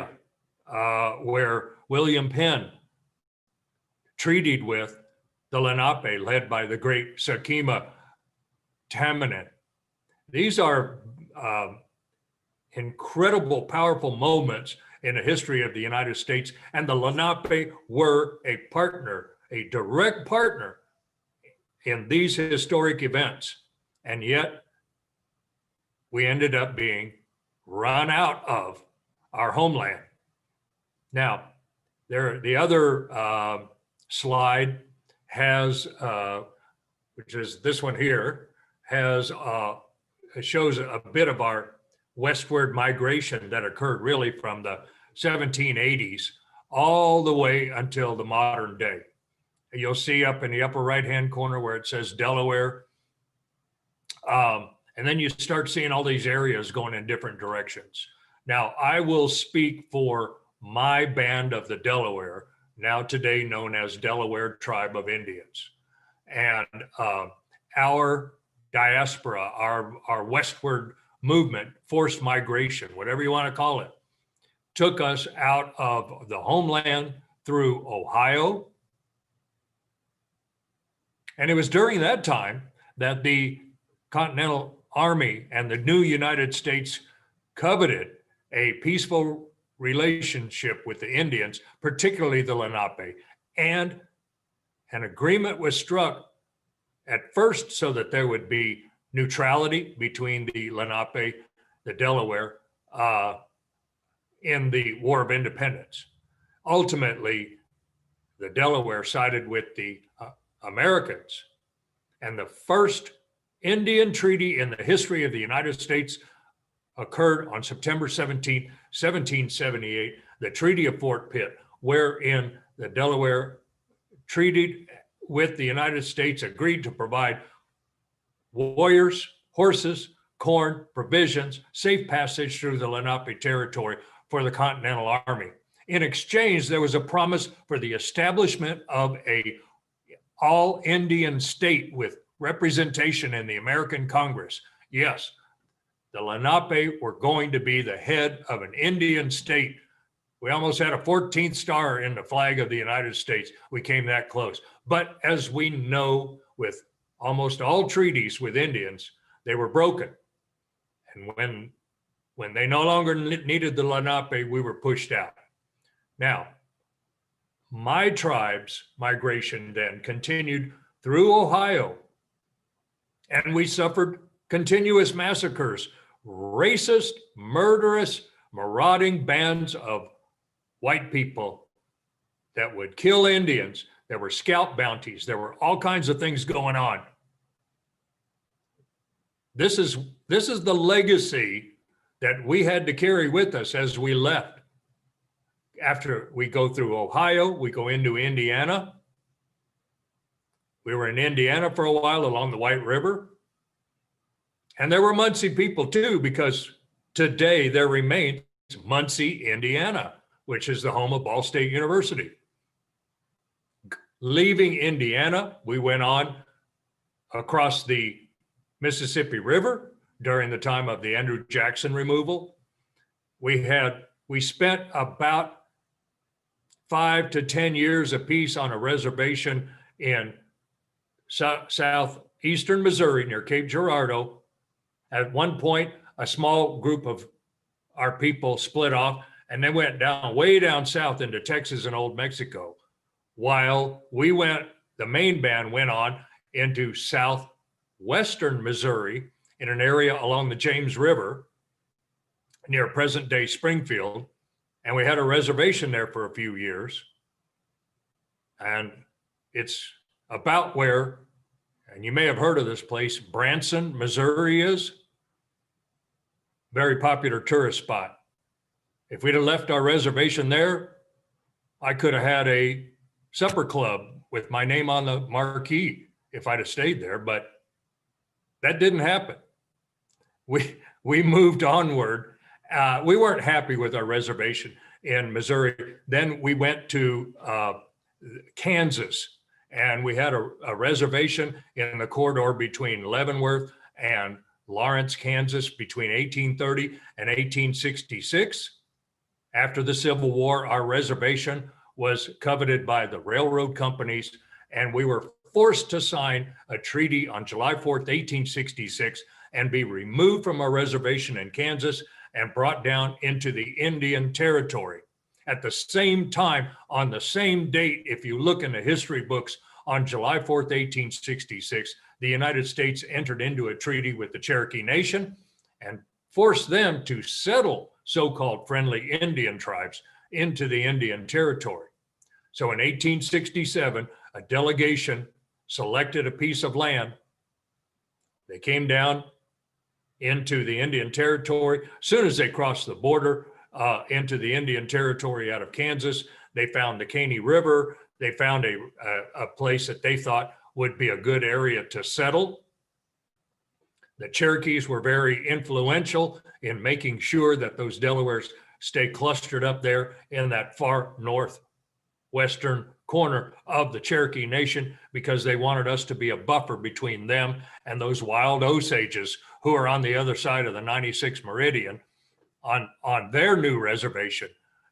where William Penn treated with the Lenape, led by the great Sakima Tamanin. These are incredible, powerful moments in the history of the United States, and the Lenape were a partner, a direct partner in these historic events. And yet we ended up being run out of our homeland. Now, the other slide has, which is this one here, has it shows a bit of our westward migration that occurred really from the 1780s all the way until the modern day. You'll see up in the upper right-hand corner where it says Delaware. And then you start seeing all these areas going in different directions. Now, I will speak for my band of the Delaware, now today known as Delaware Tribe of Indians. And our diaspora, our westward movement, forced migration, whatever you want to call it, took us out of the homeland through Ohio. And it was during that time that the Continental Army and the new United States coveted a peaceful relationship with the Indians, particularly the Lenape. And an agreement was struck at first so that there would be neutrality between the Lenape, the Delaware, in the War of Independence. Ultimately, the Delaware sided with the Americans, and the first Indian treaty in the history of the United States occurred on September 17, 1778, the Treaty of Fort Pitt, wherein the Delaware treated with the United States, agreed to provide warriors, horses, corn, provisions, safe passage through the Lenape territory for the Continental Army. In exchange, there was a promise for the establishment of a all-Indian state with representation in the American Congress. Yes, the Lenape were going to be the head of an Indian state. We almost had a 14th star in the flag of the United States. We came that close. But as we know, with almost all treaties with Indians, they were broken. And when they no longer needed the Lenape, we were pushed out. Now, my tribe's migration then continued through Ohio, and we suffered continuous massacres, racist, murderous, marauding bands of white people that would kill Indians. There were scalp bounties. There were all kinds of things going on. This is the legacy that we had to carry with us as we left. After we go through Ohio, we go into Indiana. We were in Indiana for a while along the White River. And there were Munsee people too, because today there remains Munsee, Indiana, which is the home of Ball State University. Leaving Indiana, we went on across the Mississippi River during the time of the Andrew Jackson removal. We spent about 5 to 10 years apiece on a reservation in southeastern Missouri near Cape Girardeau. At one point, a small group of our people split off and then went down, way down south into Texas and Old Mexico, while the main band went on into southwestern Missouri in an area along the James River near present-day Springfield. And we had a reservation there for a few years. And it's about where, and you may have heard of this place, Branson, Missouri is. Very popular tourist spot. If we'd have left our reservation there, I could have had a supper club with my name on the marquee if I'd have stayed there, but that didn't happen. We moved onward. We weren't happy with our reservation in Missouri. Then we went to Kansas, and we had a reservation in the corridor between Leavenworth and Lawrence, Kansas, between 1830 and 1866. After the Civil War, our reservation was coveted by the railroad companies, and we were forced to sign a treaty on July 4th, 1866, and be removed from our reservation in Kansas and brought down into the Indian Territory. At the same time, on the same date, if you look in the history books, on July 4th, 1866, the United States entered into a treaty with the Cherokee Nation and forced them to settle so-called friendly Indian tribes into the Indian Territory. So in 1867, a delegation selected a piece of land. They came down into the Indian Territory. As soon as they crossed the border into the Indian Territory out of Kansas, they found the Caney River. They found a place that they thought would be a good area to settle. The Cherokees were very influential in making sure that those Delawares stay clustered up there in that far northwestern corner of the Cherokee Nation, because they wanted us to be a buffer between them and those wild Osages who are on the other side of the 96th meridian on their new reservation.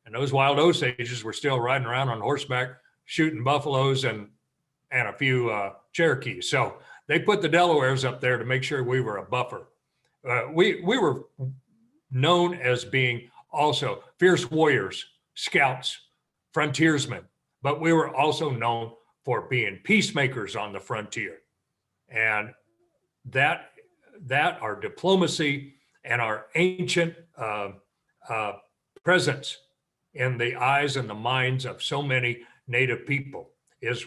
And those wild Osages were still riding around on horseback, shooting buffaloes and a few Cherokees. So they put the Delawares up there to make sure we were a buffer. We were known as being also fierce warriors, scouts, frontiersmen, but we were also known for being peacemakers on the frontier. And that our diplomacy and our ancient presence in the eyes and the minds of so many Native people is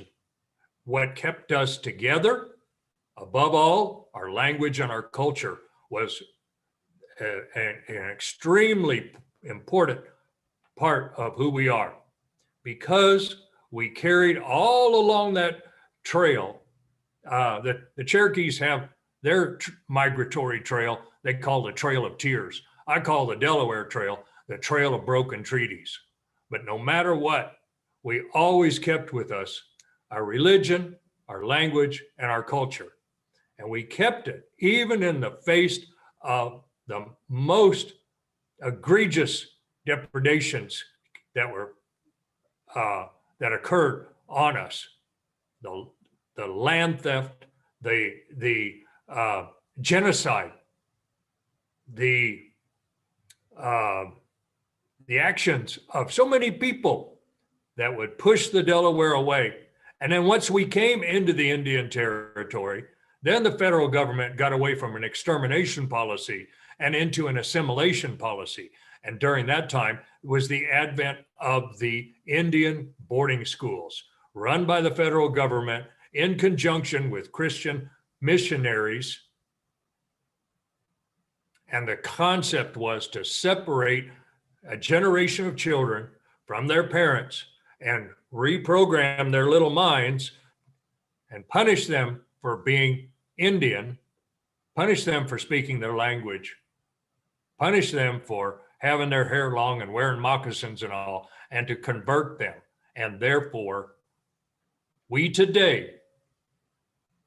what kept us together. Above all, our language and our culture was an extremely important part of who we are, because we carried all along that trail. The Cherokees have their migratory trail they call the Trail of Tears. I call the Delaware Trail the Trail of Broken Treaties. But no matter what, we always kept with us our religion, our language, and our culture. And we kept it even in the face of the most egregious depredations that occurred on us. The land theft, the genocide, the actions of so many people that would push the Delaware away. And then once we came into the Indian Territory, then the federal government got away from an extermination policy and into an assimilation policy. And during that time was the advent of the Indian boarding schools run by the federal government in conjunction with Christian missionaries. And the concept was to separate a generation of children from their parents and reprogram their little minds and punish them for being Indian, punish them for speaking their language, punish them for having their hair long and wearing moccasins and all, and to convert them. And therefore, we today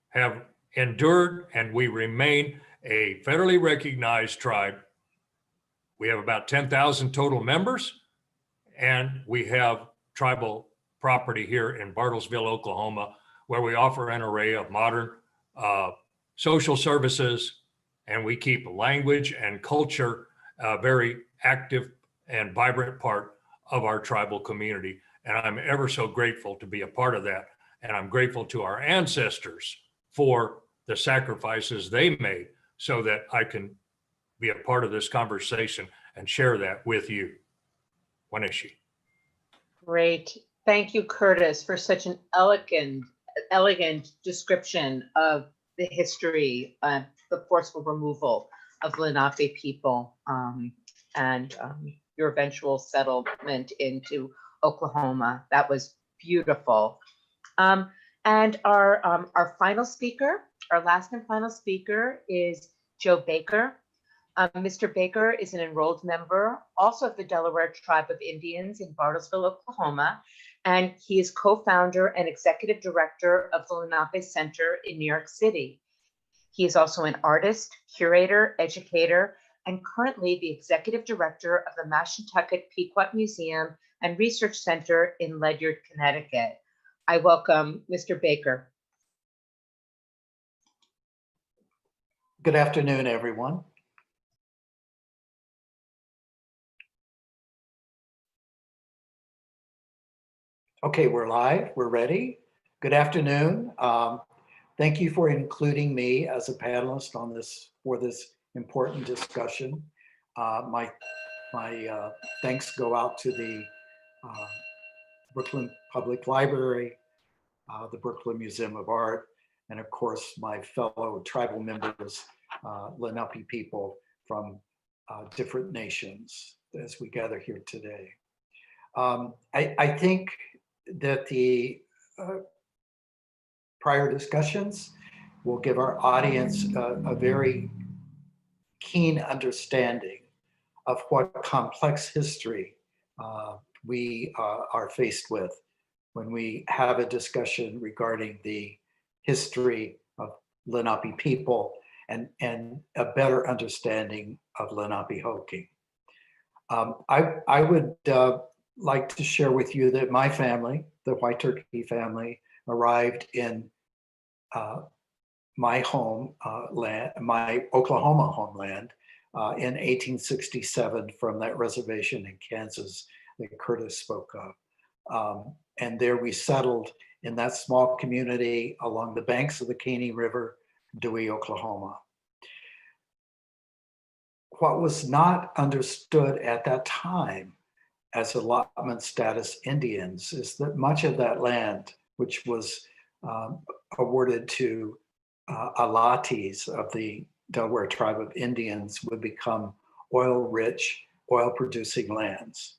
have endured and we remain a federally recognized tribe. We have about 10,000 total members, and we have tribal property here in Bartlesville, Oklahoma, where we offer an array of modern social services, and we keep language and culture very active and vibrant part of our tribal community. And I'm ever so grateful to be a part of that. And I'm grateful to our ancestors for the sacrifices they made so that I can be a part of this conversation and share that with you. Wanishi. Great. Thank you, Curtis, for such an elegant description of the history, the forceful removal of Lenape people, and your eventual settlement into Oklahoma. That was beautiful. And our final speaker, our last and final speaker, is Joe Baker. Mr. Baker is an enrolled member also of the Delaware Tribe of Indians in Bartlesville, Oklahoma, and he is co-founder and executive director of the Lenape Center in New York City. He is also an artist, curator, educator, and currently the executive director of the Mashantucket Pequot Museum and Research Center in Ledyard, Connecticut. I welcome Mr. Baker. Good afternoon, everyone. Okay, we're live, we're ready. Good afternoon. Thank you for including me as a panelist on for this important discussion. My thanks go out to the Brooklyn Public Library, the Brooklyn Museum of Art, and of course, my fellow tribal members, Lenape people from different nations as we gather here today. I think that the prior discussions will give our audience a very keen understanding of what complex history we are faced with when we have a discussion regarding the history of Lenape people and a better understanding of Lenape-Hoking. I would like to share with you that my family, the White Turkey family, arrived in my Oklahoma homeland in 1867 from that reservation in Kansas that Curtis spoke of. And there we settled in that small community along the banks of the Caney River, Dewey, Oklahoma. What was not understood at that time as allotment status Indians is that much of that land, which was awarded to allatees of the Delaware Tribe of Indians, would become oil-rich, oil-producing lands.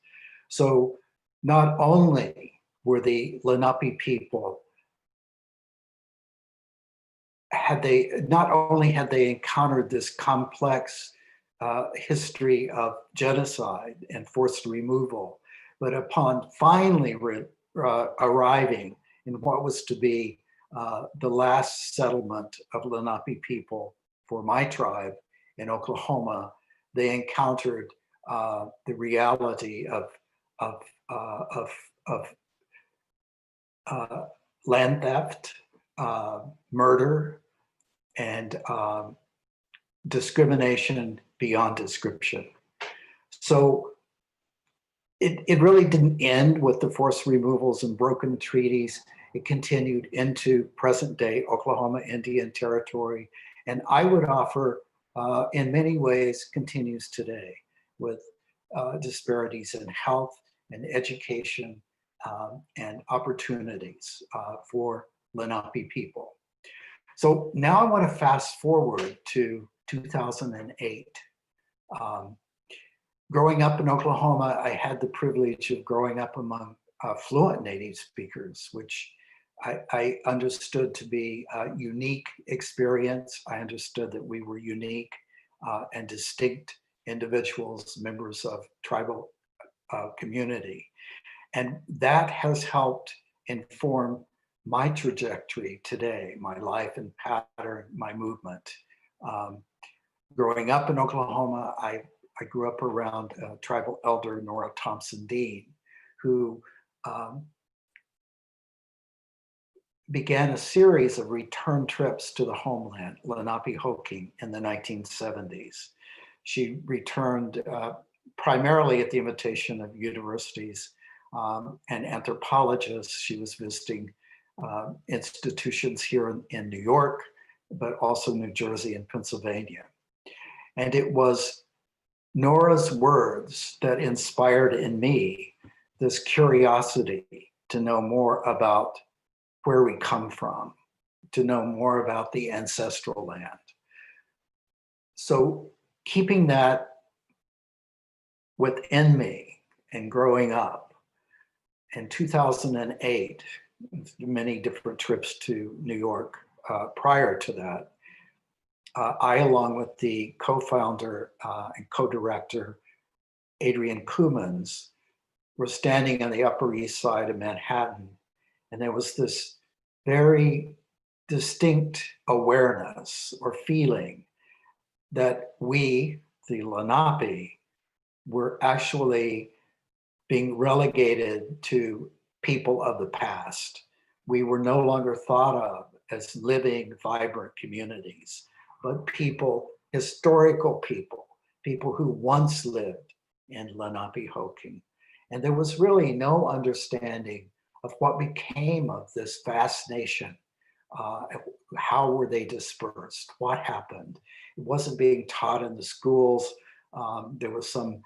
So not only were the Lenape people, not only had they encountered this complex history of genocide and forced removal, but upon finally arriving in what was to be the last settlement of Lenape people for my tribe in Oklahoma, they encountered the reality of land theft, murder, and discrimination beyond description. So it really didn't end with the forced removals and broken treaties. It continued into present day Oklahoma Indian Territory. And I would offer, in many ways, continues today with disparities in health and education and opportunities for Lenape people. So now I want to fast forward to 2008. Growing up in Oklahoma, I had the privilege of growing up among fluent native speakers, which I understood to be a unique experience. I understood that we were unique and distinct individuals, members of tribal community. And that has helped inform my trajectory today, my life and pattern, my movement. Growing up in Oklahoma, I grew up around tribal elder Nora Thompson Dean, who began a series of return trips to the homeland, Lenape-Hoking, in the 1970s. She returned primarily at the invitation of universities and anthropologists. She was visiting institutions here in New York, but also New Jersey and Pennsylvania. And it was Nora's words that inspired in me this curiosity to know more about where we come from, to know more about the ancestral land. So keeping that within me and growing up, in 2008, many different trips to New York prior to that, I, along with the co-founder and co-director, Adrian Kumans, were standing on the Upper East Side of Manhattan. And there was this very distinct awareness or feeling that we, the Lenape, were actually being relegated to people of the past. We were no longer thought of as living, vibrant communities, but people, historical people, people who once lived in Lenape-Hoking. And there was really no understanding of what became of this vast nation. How were they dispersed? What happened? It wasn't being taught in the schools. There was some,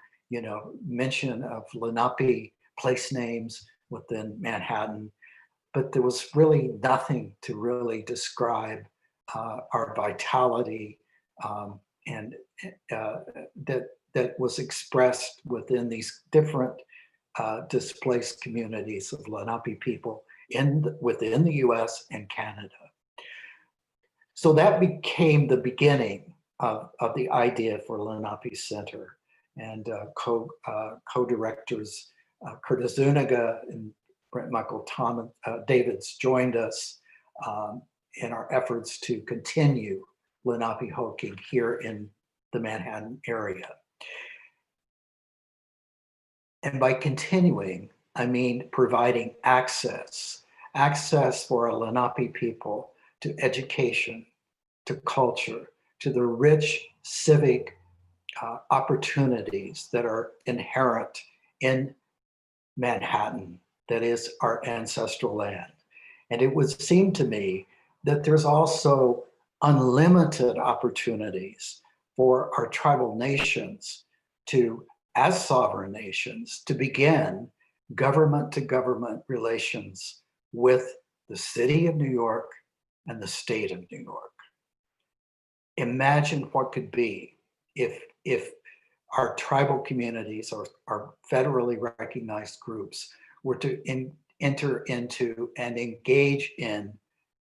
mention of Lenape place names within Manhattan, but there was really nothing to really describe our vitality and that was expressed within these different displaced communities of Lenape people within the US and Canada. So that became the beginning of the idea for Lenape Center, and co-directors Curtis Zuniga and Brent Michael Davids joined us in our efforts to continue Lenape-Hoking here in the Manhattan area. And by continuing, I mean providing access for our Lenape people to education, to culture, to the rich civic opportunities that are inherent in Manhattan, that is our ancestral land. And it would seem to me that there's also unlimited opportunities for our tribal nations to, as sovereign nations, to begin government-to-government relations with the city of New York and the state of New York. Imagine what could be if our tribal communities or our federally recognized groups were to enter into and engage in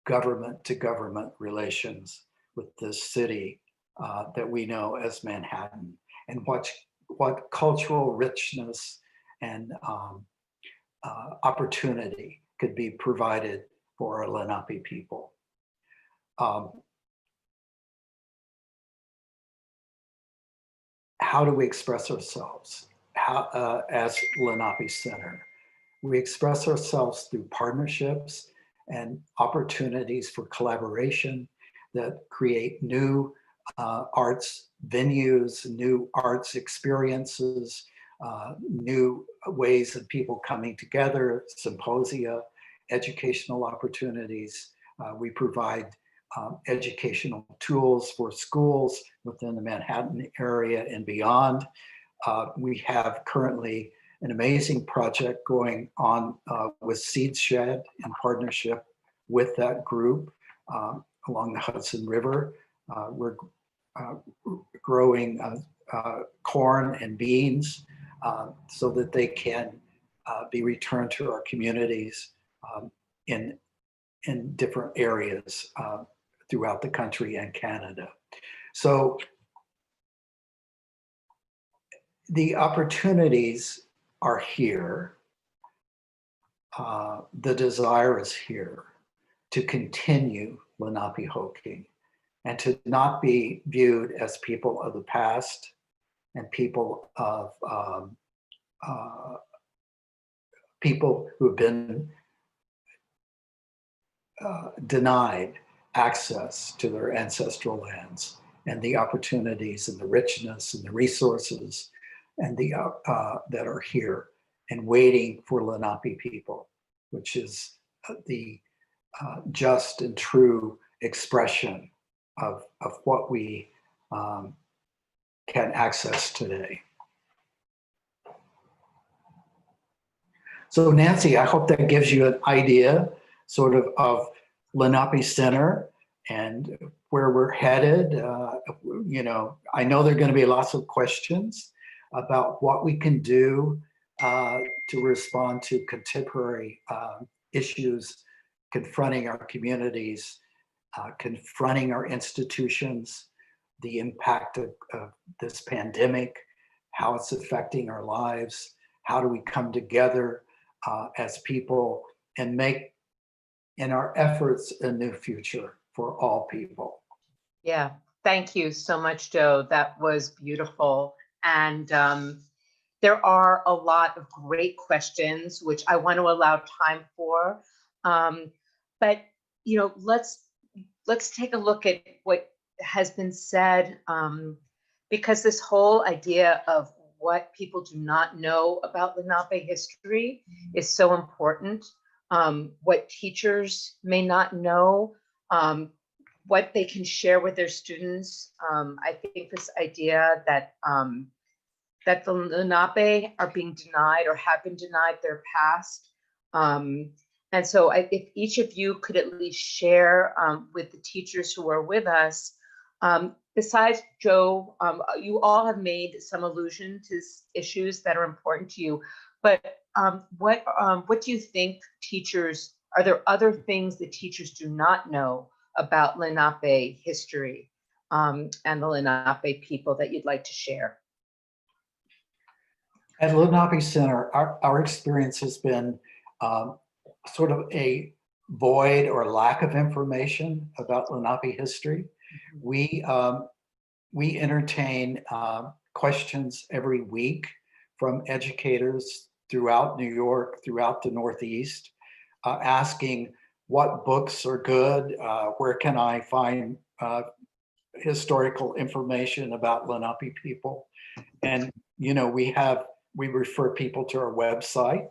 government-to-government relations with this city that we know as Manhattan, and what cultural richness and opportunity could be provided for our Lenape people. How do we express ourselves as Lenape Center? We express ourselves through partnerships and opportunities for collaboration that create new arts venues, new arts experiences, new ways of people coming together, symposia, educational opportunities. We provide educational tools for schools within the Manhattan area and beyond. We have currently an amazing project going on with Seed Shed in partnership with that group along the Hudson River. We're growing corn and beans so that they can be returned to our communities in different areas throughout the country and Canada. So the opportunities are here. The desire is here to continue Lenape-Hoking and to not be viewed as people of the past and people of people who have been denied access to their ancestral lands and the opportunities and the richness and the resources and that are here and waiting for Lenape people, which is the just and true expression of what we can access today. So Nancy, I hope that gives you an idea sort of Lenape Center and where we're headed. You know, I know there are going to be lots of questions about what we can do to respond to contemporary issues confronting our communities, confronting our institutions, the impact of this pandemic, how it's affecting our lives, how do we come together as people and make in our efforts a new future for all people. Yeah, thank you so much, Joe. That was beautiful. And there are a lot of great questions, which I want to allow time for. But, you know, let's take a look at what has been said, because this whole idea of what people do not know about Lenape history is so important. What teachers may not know, what they can share with their students. I think this idea that that the Lenape are being denied or have been denied their past. And so if each of you could at least share with the teachers who are with us, besides Joe, you all have made some allusion to issues that are important to you, but what do you think teachers, are there other things that teachers do not know about Lenape history and the Lenape people that you'd like to share? At Lenape Center, our experience has been sort of a void or lack of information about Lenape history. We entertain questions every week from educators throughout New York, throughout the Northeast, asking what books are good, where can I find historical information about Lenape people. And, you know, we refer people to our website,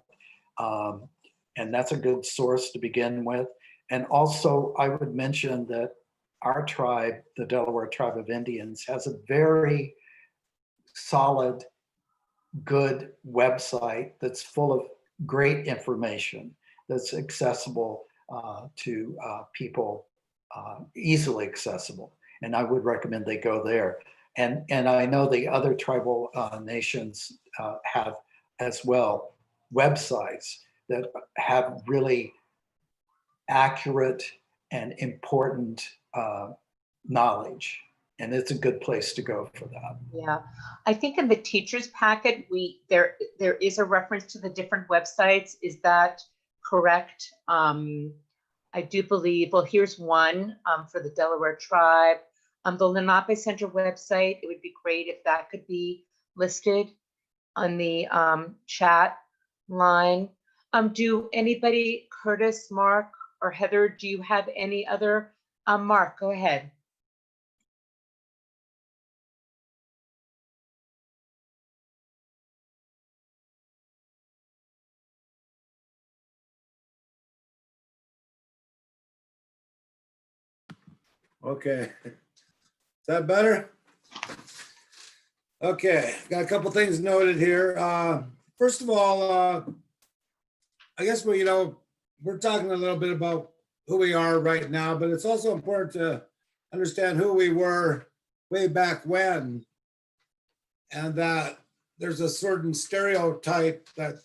and that's a good source to begin with. And also I would mention that our tribe, the Delaware Tribe of Indians, has a very solid, good website that's full of great information that's accessible to people, easily accessible. And I would recommend they go there. And I know the other tribal nations have as well websites that have really accurate and important knowledge. And it's a good place to go for that. Yeah, I think in the teacher's packet, there is a reference to the different websites. Is that correct? I do believe, well, here's one for the Delaware Tribe. The Lenape Center website, it would be great if that could be listed on the chat line. Do anybody, Curtis, Mark, or Heather, do you have any other? Mark, go ahead. Okay. Is that better? Okay, got a couple things noted here. First of all, I guess we're talking a little bit about who we are right now, but it's also important to understand who we were way back when, and that there's a certain stereotype that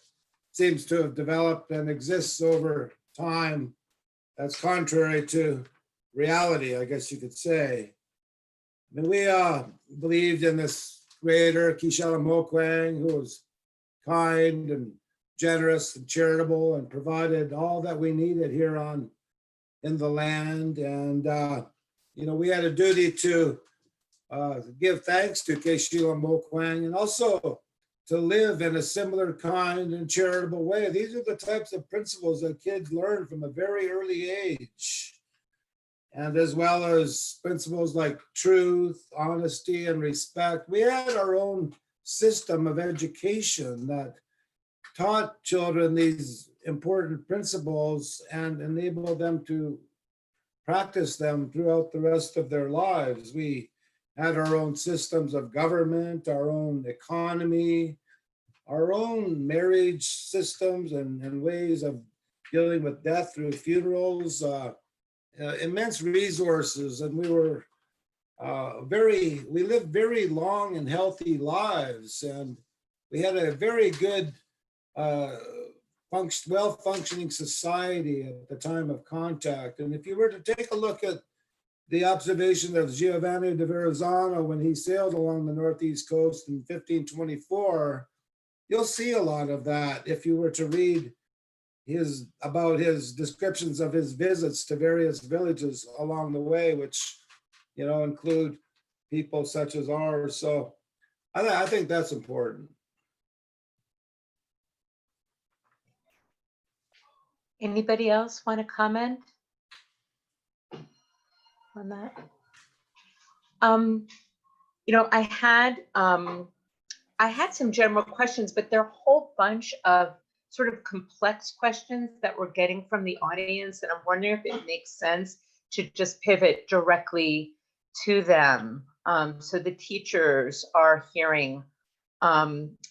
seems to have developed and exists over time that's contrary to reality, I guess you could say. I mean, we believed in this creator, Kishala who was kind and generous and charitable and provided all that we needed here in the land. And, we had a duty to give thanks to Kishala Mokwang and also to live in a similar kind and charitable way. These are the types of principles that kids learn from a very early age. And as well as principles like truth, honesty, and respect. We had our own system of education that taught children these important principles and enabled them to practice them throughout the rest of their lives. We had our own systems of government, our own economy, our own marriage systems and ways of dealing with death through funerals, immense resources. And we were we lived very long and healthy lives. And we had a very good, well-functioning society at the time of contact. And if you were to take a look at the observation of Giovanni da Verrazzano when he sailed along the Northeast coast in 1524, you'll see a lot of that if you were to read about his descriptions of his visits to various villages along the way, which, you know, include people such as ours. So I think that's important. Anybody else want to comment on that? You know, I had some general questions, but there are a whole bunch of sort of complex questions that we're getting from the audience, and I'm wondering if it makes sense to just pivot directly to them, so the teachers are hearing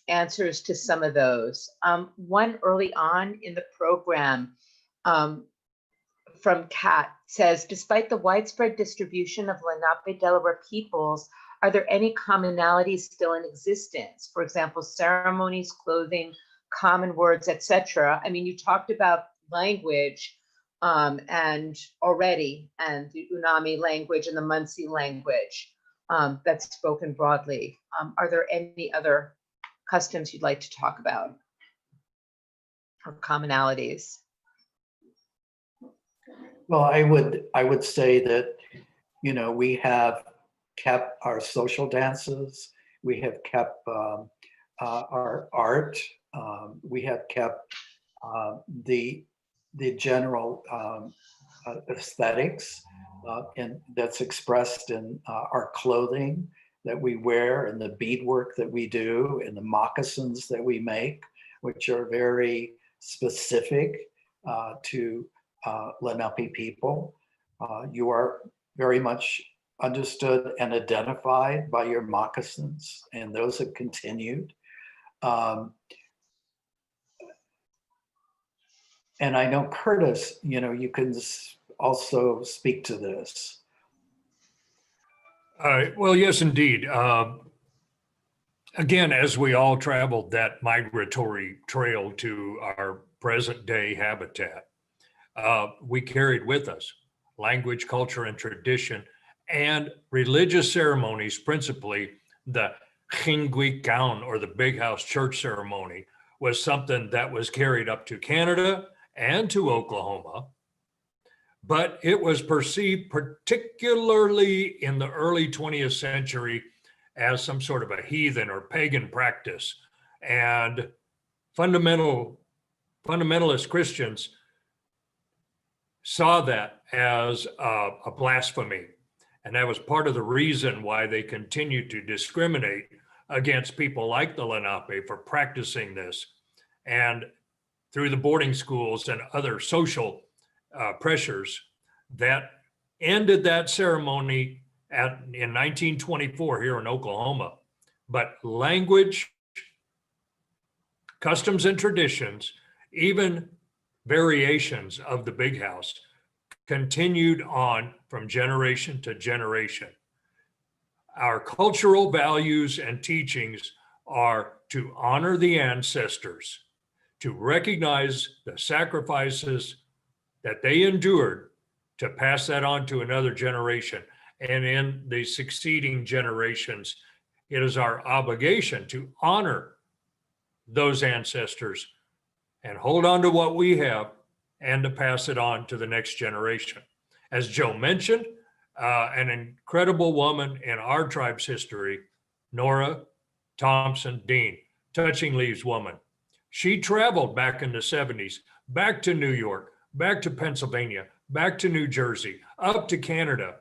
answers to some of those. One early on in the program from Kat says, despite the widespread distribution of Lenape Delaware peoples, are there any commonalities still in existence? For example, ceremonies, clothing, common words, etc. I mean, you talked about language and already, and the Unami language and the Munsee language that's spoken broadly. Are there any other customs you'd like to talk about or commonalities? Well, I would say that, you know, we have kept our social dances, we have kept our art, we have kept the general aesthetics, and that's expressed in our clothing that we wear and the beadwork that we do and the moccasins that we make, which are very specific to Lenape people. You are very much understood and identified by your moccasins, and those have continued. And I know Curtis, you know, you can also speak to this. Well, yes, indeed. Again, as we all traveled that migratory trail to our present day habitat, we carried with us language, culture, and tradition, and religious ceremonies, principally the Xingui or the Big House Church ceremony was something that was carried up to Canada and to Oklahoma, but it was perceived, particularly in the early 20th century, as some sort of a heathen or pagan practice. And fundamentalist Christians saw that as a blasphemy. And that was part of the reason why they continued to discriminate against people like the Lenape for practicing this. And through the boarding schools and other social pressures, that ended that ceremony in 1924 here in Oklahoma. But language, customs and traditions, even variations of the Big House continued on from generation to generation. Our cultural values and teachings are to honor the ancestors, to recognize the sacrifices that they endured to pass that on to another generation. And in the succeeding generations, it is our obligation to honor those ancestors and hold on to what we have and to pass it on to the next generation. As Joe mentioned, an incredible woman in our tribe's history, Nora Thompson Dean, Touching Leaves woman. She traveled back in the 70s, back to New York, back to Pennsylvania, back to New Jersey, up to Canada.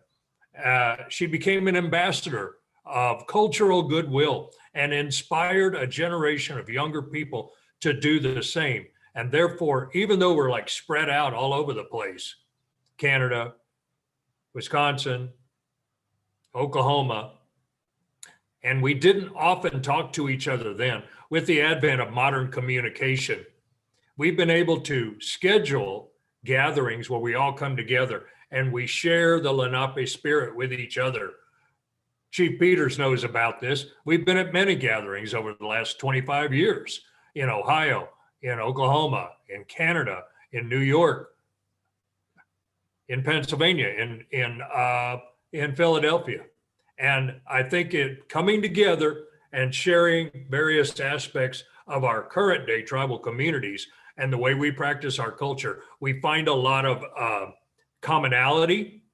She became an ambassador of cultural goodwill and inspired a generation of younger people to do the same. And therefore, even though we're like spread out all over the place, Canada, Wisconsin, Oklahoma, and we didn't often talk to each other then, with the advent of modern communication, we've been able to schedule gatherings where we all come together and we share the Lenape spirit with each other. Chief Peters knows about this. We've been at many gatherings over the last 25 years in Ohio, in Oklahoma, in Canada, in New York, in Pennsylvania, in Philadelphia. And I think it coming together and sharing various aspects of our current day tribal communities and the way we practice our culture, we find a lot of commonality,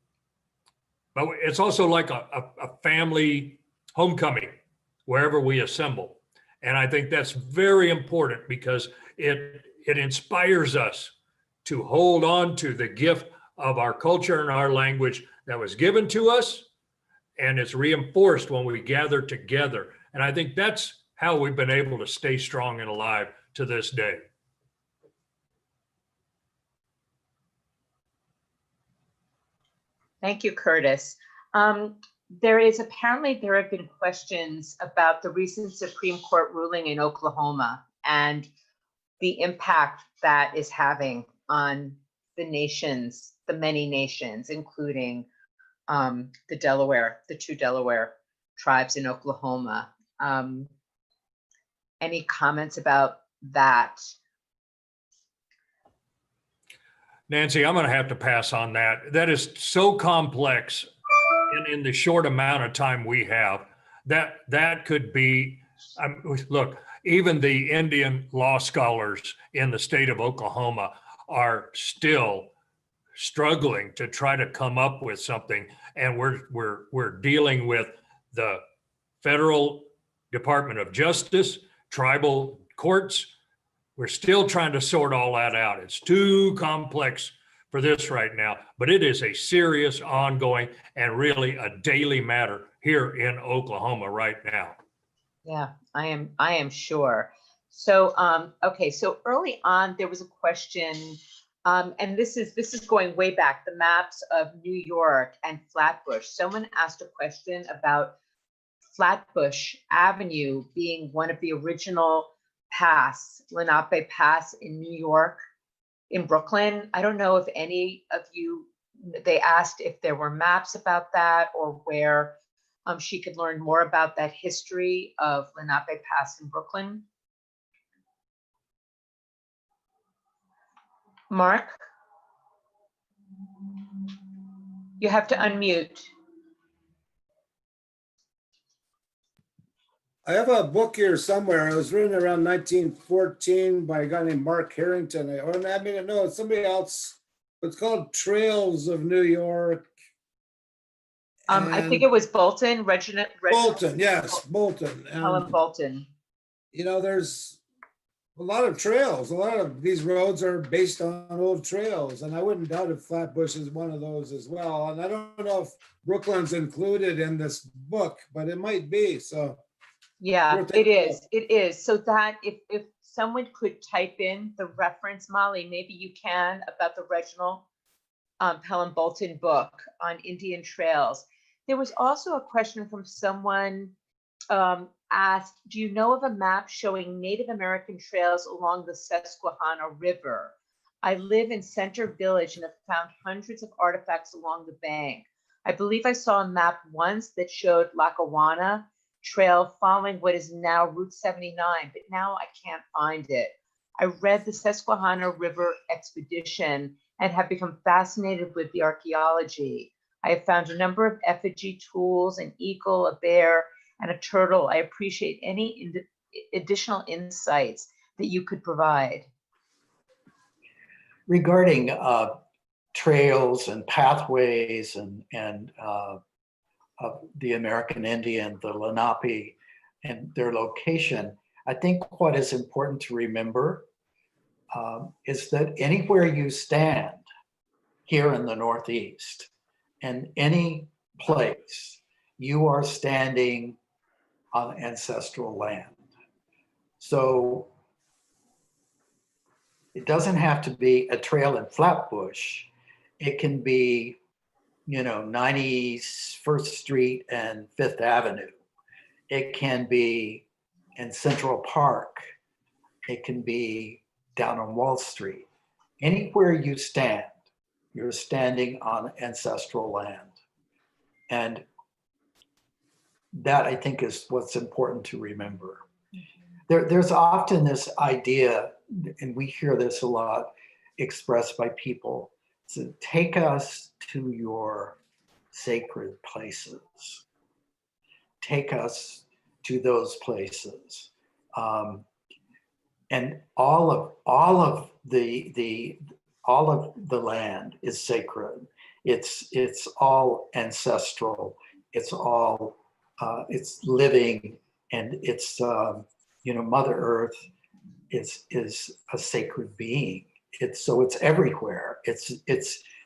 but it's also like a family homecoming wherever we assemble. And I think that's very important because it inspires us to hold on to the gift of our culture and our language that was given to us, and it's reinforced when we gather together. And I think that's how we've been able to stay strong and alive to this day. Thank you, Curtis. There have been questions about the recent Supreme Court ruling in Oklahoma and the impact that is having on the nations, the many nations, including the two Delaware tribes in Oklahoma. Any comments about that? Nancy, I'm going to have to pass on that. That is so complex in the short amount of time we have. That could be, look, even the Indian law scholars in the state of Oklahoma are still struggling to try to come up with something. And we're dealing with the federal Department of Justice, tribal courts. We're still trying to sort all that out. It's too complex for this right now, but it is a serious, ongoing, and really a daily matter here in Oklahoma right now. Yeah, I am sure. So, okay, so early on there was a question, and this is going way back, the maps of New York and Flatbush. Someone asked a question about Flatbush Avenue being one of the original Lenape Pass in New York, in Brooklyn. I don't know if any of you, they asked if there were maps about that or where she could learn more about that history of Lenape Pass in Brooklyn. Mark, you have to unmute. I have a book here somewhere. It was written around 1914 by a guy named Mark Harrington. It's somebody else. It's called Trails of New York. I think it was Bolton, Reginald Bolton, yes, Bolton. Helen Bolton. You know, there's a lot of trails. A lot of these roads are based on old trails, and I wouldn't doubt if Flatbush is one of those as well. And I don't know if Brooklyn's included in this book, but it might be. So. Yeah, it is. It is. So that if someone could type in the reference, Molly, maybe you can, about the Reginald Helen Bolton book on Indian trails. There was also a question from someone asked, do you know of a map showing Native American trails along the Susquehanna River? I live in Center Village and have found hundreds of artifacts along the bank. I believe I saw a map once that showed Lackawanna Trail following what is now Route 79, but now I can't find it. I read the Susquehanna River Expedition and have become fascinated with the archaeology. I have found a number of effigy tools, an eagle, a bear, and a turtle. I appreciate any additional insights that you could provide. Regarding trails and pathways and of the American Indian, the Lenape, and their location, I think what is important to remember is that anywhere you stand here in the Northeast, in any place, you are standing on ancestral land. So it doesn't have to be a trail in Flatbush. It can be, 91st Street and Fifth Avenue. It can be in Central Park. It can be down on Wall Street. Anywhere you stand, you're standing on ancestral land. And that, I think, is what's important to remember. There's often this idea, and we hear this a lot expressed by people, to take us to your sacred places. Take us to those places. And all of the land is sacred. It's all ancestral. It's all it's living, and it's Mother Earth is a sacred being. It's everywhere. It's in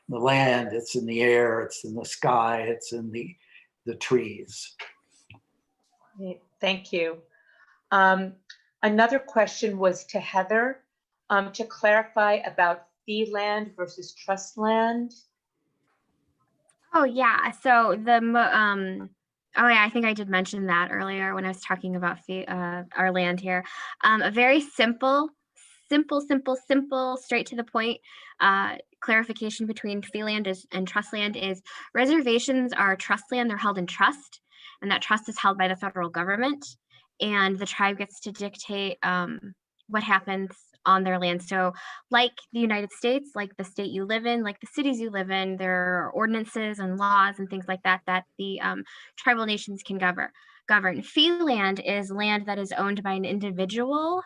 the land. It's in the air. It's in the sky. It's in the trees. Thank you. Another question was to Heather, to clarify about fee land versus trust land. Oh yeah, so oh yeah, I think I did mention that earlier when I was talking about our land here. A very simple, straight to the point clarification between fee land and trust land is reservations are trust land. They're held in trust, and that trust is held by the federal government, and the tribe gets to dictate what happens on their land. So like the United States, like the state you live in, like the cities you live in, there are ordinances and laws and things like that that the tribal nations can govern. Fee land is land that is owned by an individual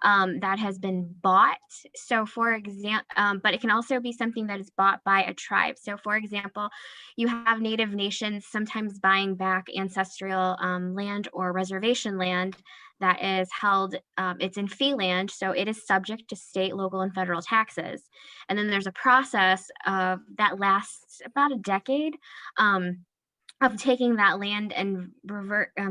that has been bought. So for example, but it can also be something that is bought by a tribe. So for example, you have Native nations sometimes buying back ancestral land or reservation land that is held, it's in fee land, so it is subject to state, local, and federal taxes. And then there's a process that lasts about a decade of taking that land and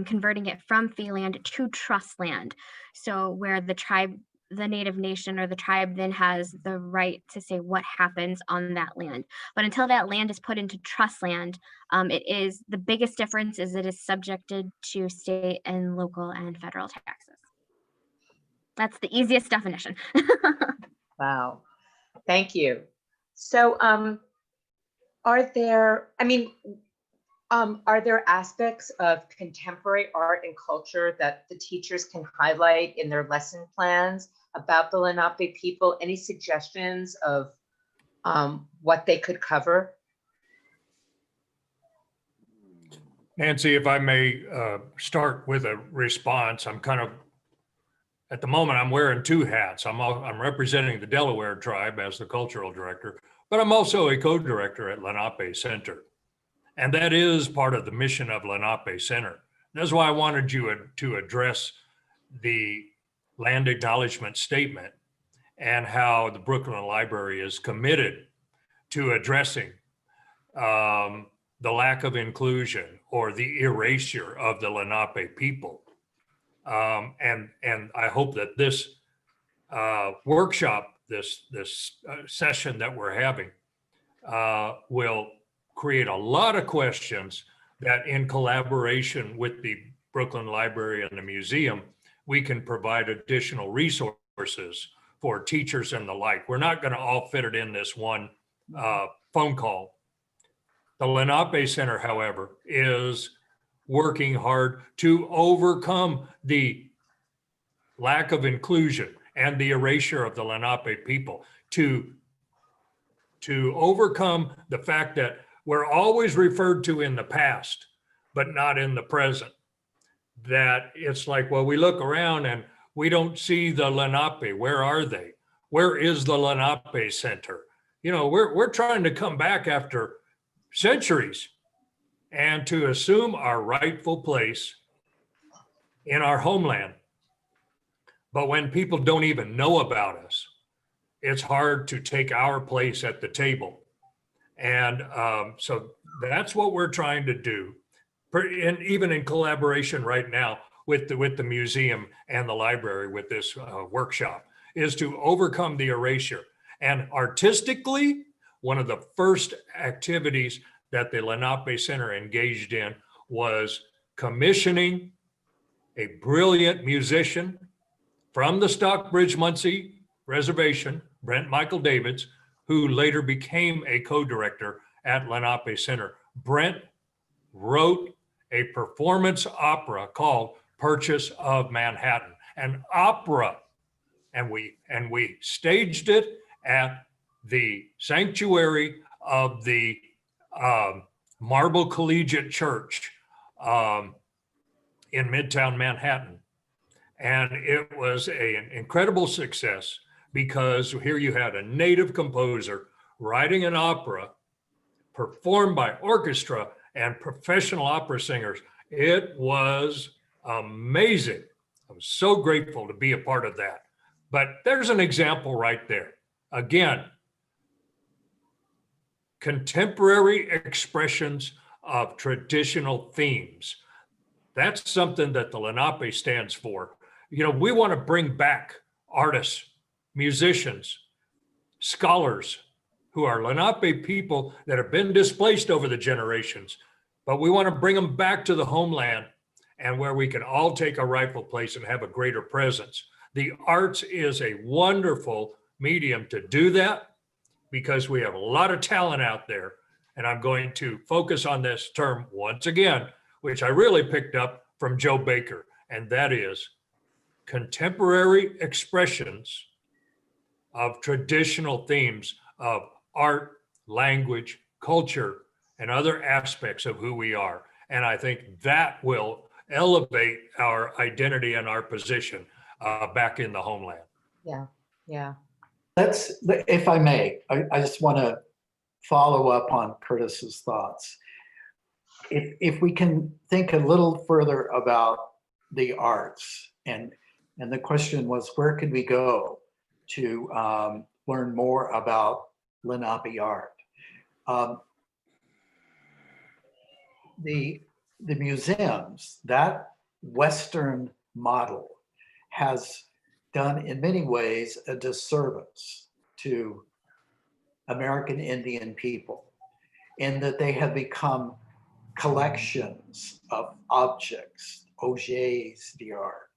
converting it from fee land to trust land. So where the tribe, the Native nation or the tribe then has the right to say what happens on that land. But until that land is put into trust land, the biggest difference is it is subjected to state and local and federal taxes. That's the easiest definition. Wow, thank you. So are there aspects of contemporary art and culture that the teachers can highlight in their lesson plans about the Lenape people? Any suggestions of what they could cover? Nancy, if I may start with a response, at the moment, I'm wearing two hats. I'm representing the Delaware tribe as the cultural director, but I'm also a co-director at Lenape Center. And that is part of the mission of Lenape Center. That's why I wanted you to address the land acknowledgement statement and how the Brooklyn Library is committed to addressing the lack of inclusion or the erasure of the Lenape people. And I hope that this workshop, this session that we're having will create a lot of questions that in collaboration with the Brooklyn Library and the museum, we can provide additional resources for teachers and the like. We're not going to all fit it in this one phone call. The Lenape Center, however, is working hard to overcome the lack of inclusion and the erasure of the Lenape people, to overcome the fact that we're always referred to in the past, but not in the present. That it's like, well, we look around and we don't see the Lenape. Where are they? Where is the Lenape Center? We're trying to come back after centuries and to assume our rightful place in our homeland. But when people don't even know about us, it's hard to take our place at the table. And so that's what we're trying to do. and even in collaboration right now with the museum and the library with this workshop, is to overcome the erasure. And artistically, one of the first activities that the Lenape Center engaged in was commissioning a brilliant musician from the Stockbridge-Munsee Reservation, Brent Michael Davids, who later became a co-director at Lenape Center. Brent wrote a performance opera called Purchase of Manhattan, an opera. And we staged it at the sanctuary of the Marble Collegiate Church in Midtown Manhattan. And it was an incredible success because here you had a native composer writing an opera performed by orchestra and professional opera singers. It was amazing. I was so grateful to be a part of that. But there's an example right there. Again, contemporary expressions of traditional themes. That's something that the Lenape stands for. You know, we want to bring back artists, musicians, scholars who are Lenape people that have been displaced over the generations, but we want to bring them back to the homeland and where we can all take a rightful place and have a greater presence. The arts is a wonderful medium to do that because we have a lot of talent out there. And I'm going to focus on this term once again, which I really picked up from Joe Baker, and that is contemporary expressions of traditional themes of art, language, culture, and other aspects of who we are. And I think that will elevate our identity and our position back in the homeland. Yeah, yeah. If I may, I just want to follow up on Curtis's thoughts. If we can think a little further about the arts, and the question was, where could we go to learn more about Lenape art? The museums, that Western model has done in many ways a disservice to American Indian people in that they have become collections of objects, objets d'art.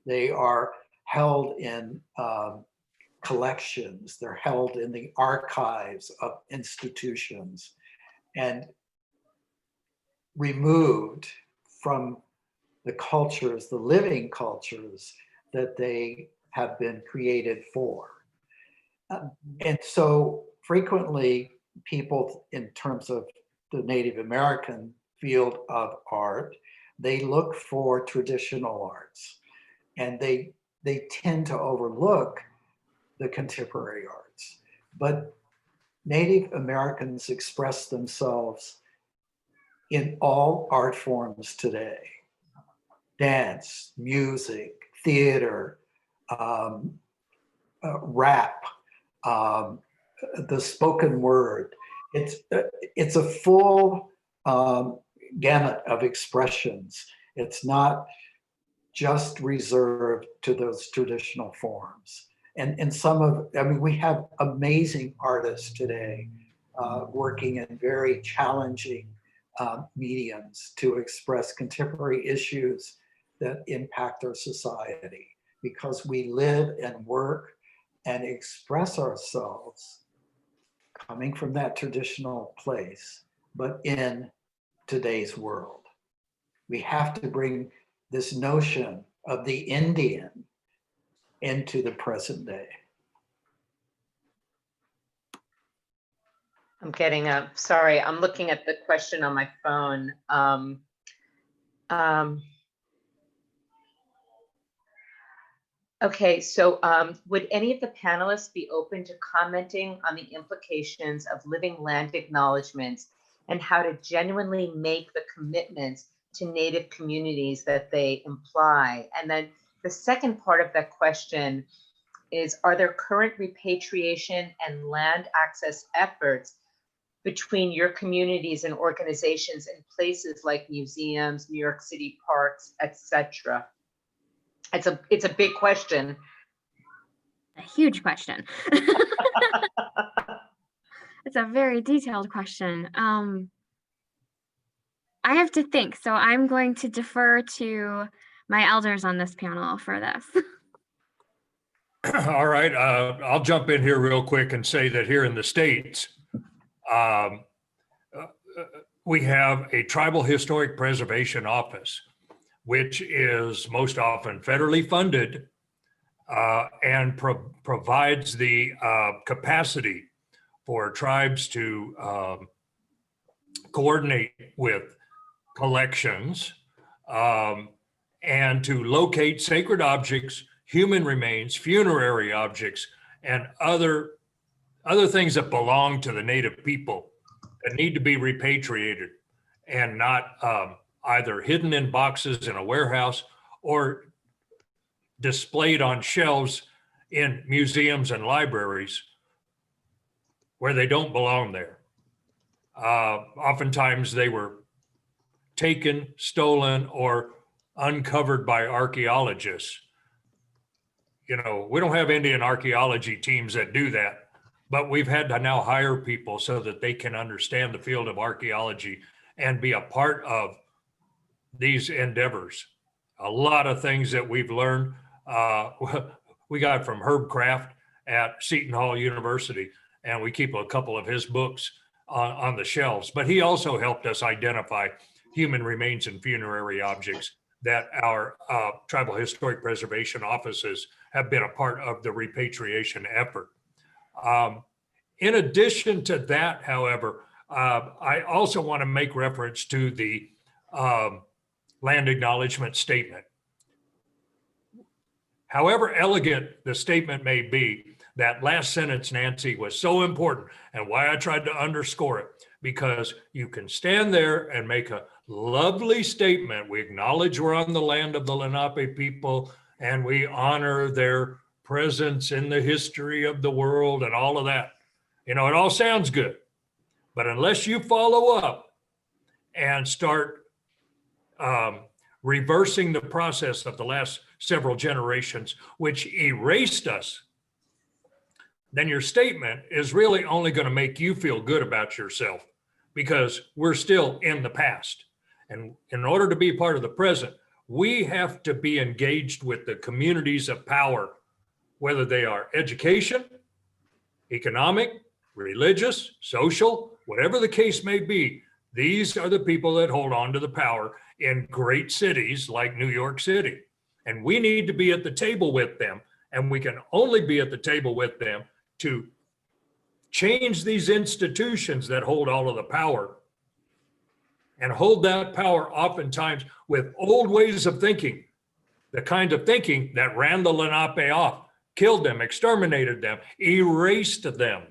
They are held in collections, they're held in the archives of institutions and removed from the cultures, the living cultures that they have been created for. And so frequently people, in terms of the Native American field of art, they look for traditional arts and they tend to overlook the contemporary arts. But Native Americans express themselves in all art forms today: dance, music, theater, rap, the spoken word. It's a full gamut of expressions. It's not just reserved to those traditional forms. And we have amazing artists today working in very challenging mediums to express contemporary issues that impact our society, because we live and work and express ourselves coming from that traditional place, but in today's world. We have to bring this notion of the Indian into the present day. I'm getting sorry, I'm looking at the question on my phone. Okay, so would any of the panelists be open to commenting on the implications of living land acknowledgements and how to genuinely make the commitments to Native communities that they imply? And then the second part of that question is, are there current repatriation and land access efforts between your communities and organizations in places like museums, New York City parks, etc.? It's a big question. A huge question. It's a very detailed question. I have to think, so I'm going to defer to my elders on this panel for this. All right, I'll jump in here real quick and say that here in the States, we have a Tribal Historic Preservation Office, which is most often federally funded and provides the capacity for tribes to coordinate with collections and to locate sacred objects, human remains, funerary objects, and other things that belong to the native people that need to be repatriated and not either hidden in boxes in a warehouse or displayed on shelves in museums and libraries where they don't belong there. Oftentimes they were taken, stolen, or uncovered by archaeologists. You know, we don't have Indian archaeology teams that do that, but we've had to now hire people so that they can understand the field of archaeology and be a part of these endeavors. A lot of things that we've learned, we got from Herb Kraft at Seton Hall University, and we keep a couple of his books on the shelves, but he also helped us identify human remains and funerary objects that our tribal historic preservation offices have been a part of the repatriation effort. In addition to that, however, I also want to make reference to the land acknowledgement statement. However elegant the statement may be, that last sentence, Nancy, was so important, and why I tried to underscore it, because you can stand there and make a lovely statement. We acknowledge we're on the land of the Lenape people, and we honor their presence in the history of the world and all of that. You know, it all sounds good, but unless you follow up and start reversing the process of the last several generations, which erased us, then your statement is really only going to make you feel good about yourself, because we're still in the past. And in order to be part of the present, we have to be engaged with the communities of power, whether they are education, economic, religious, social, whatever the case may be. These are the people that hold on to the power in great cities like New York City. And we need to be at the table with them. And we can only be at the table with them to change these institutions that hold all of the power, and hold that power oftentimes with old ways of thinking, the kind of thinking that ran the Lenape off, killed them, exterminated them, erased them.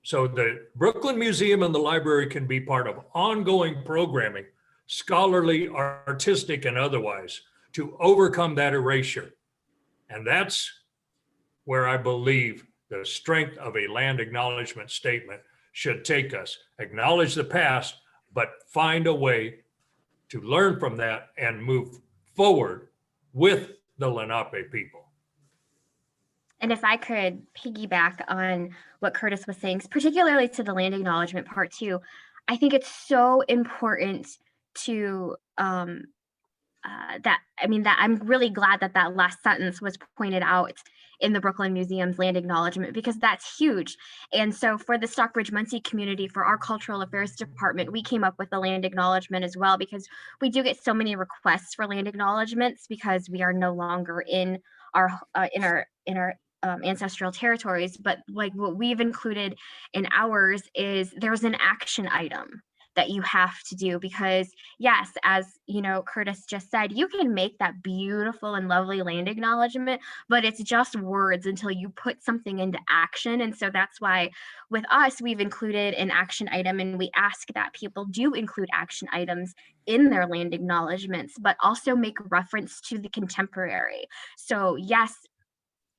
So the Brooklyn Museum and the library can be part of ongoing programming, scholarly, artistic, and otherwise, to overcome that erasure. And that's where I believe the strength of a land acknowledgement statement should take us. Acknowledge the past, but find a way to learn from that and move forward with the Lenape people. And if I could piggyback on what Curtis was saying, particularly to the land acknowledgement part too, I think it's so important to that I'm really glad that that last sentence was pointed out in the Brooklyn Museum's land acknowledgement, because that's huge. And so for the Stockbridge-Munsee community, for our cultural affairs department, we came up with the land acknowledgement as well, because we do get so many requests for land acknowledgements because we are no longer in our ancestral territories. But like what we've included in ours is there's an action item that you have to do, because yes, as you know, Curtis just said, you can make that beautiful and lovely land acknowledgement, but it's just words until you put something into action. And so that's why with us, we've included an action item, and we ask that people do include action items in their land acknowledgements, but also make reference to the contemporary. So yes,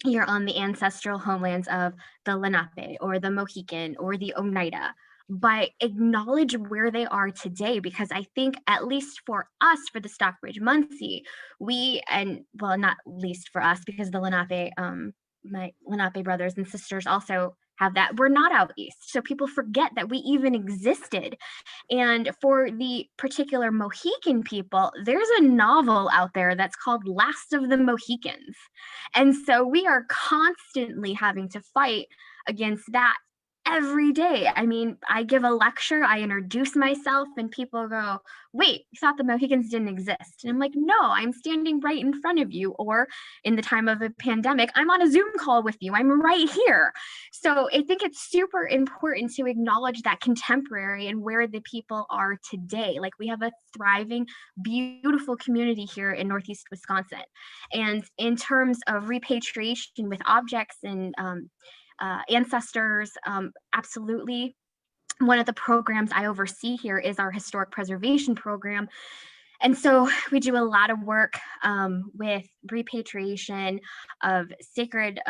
you're on the ancestral homelands of the Lenape or the Mohican or the Oneida. but acknowledge where they are today, because I think, at least for us, for the Stockbridge-Munsee, well, not least for us, because the Lenape, my Lenape brothers and sisters also have that, we're not out east. So people forget that we even existed. And for the particular Mohican people, there's a novel out there that's called Last of the Mohicans. And so we are constantly having to fight against that every day. I mean, I give a lecture, I introduce myself, and people go, wait, you thought the Mohicans didn't exist? And I'm like, no, I'm standing right in front of you. Or in the time of a pandemic, I'm on a Zoom call with you. I'm right here. So I think it's super important to acknowledge that contemporary and where the people are today. Like, we have a thriving, beautiful community here in Northeast Wisconsin. And in terms of repatriation with objects and ancestors, absolutely. One of the programs I oversee here is our historic preservation program. And so we do a lot of work with repatriation of sacred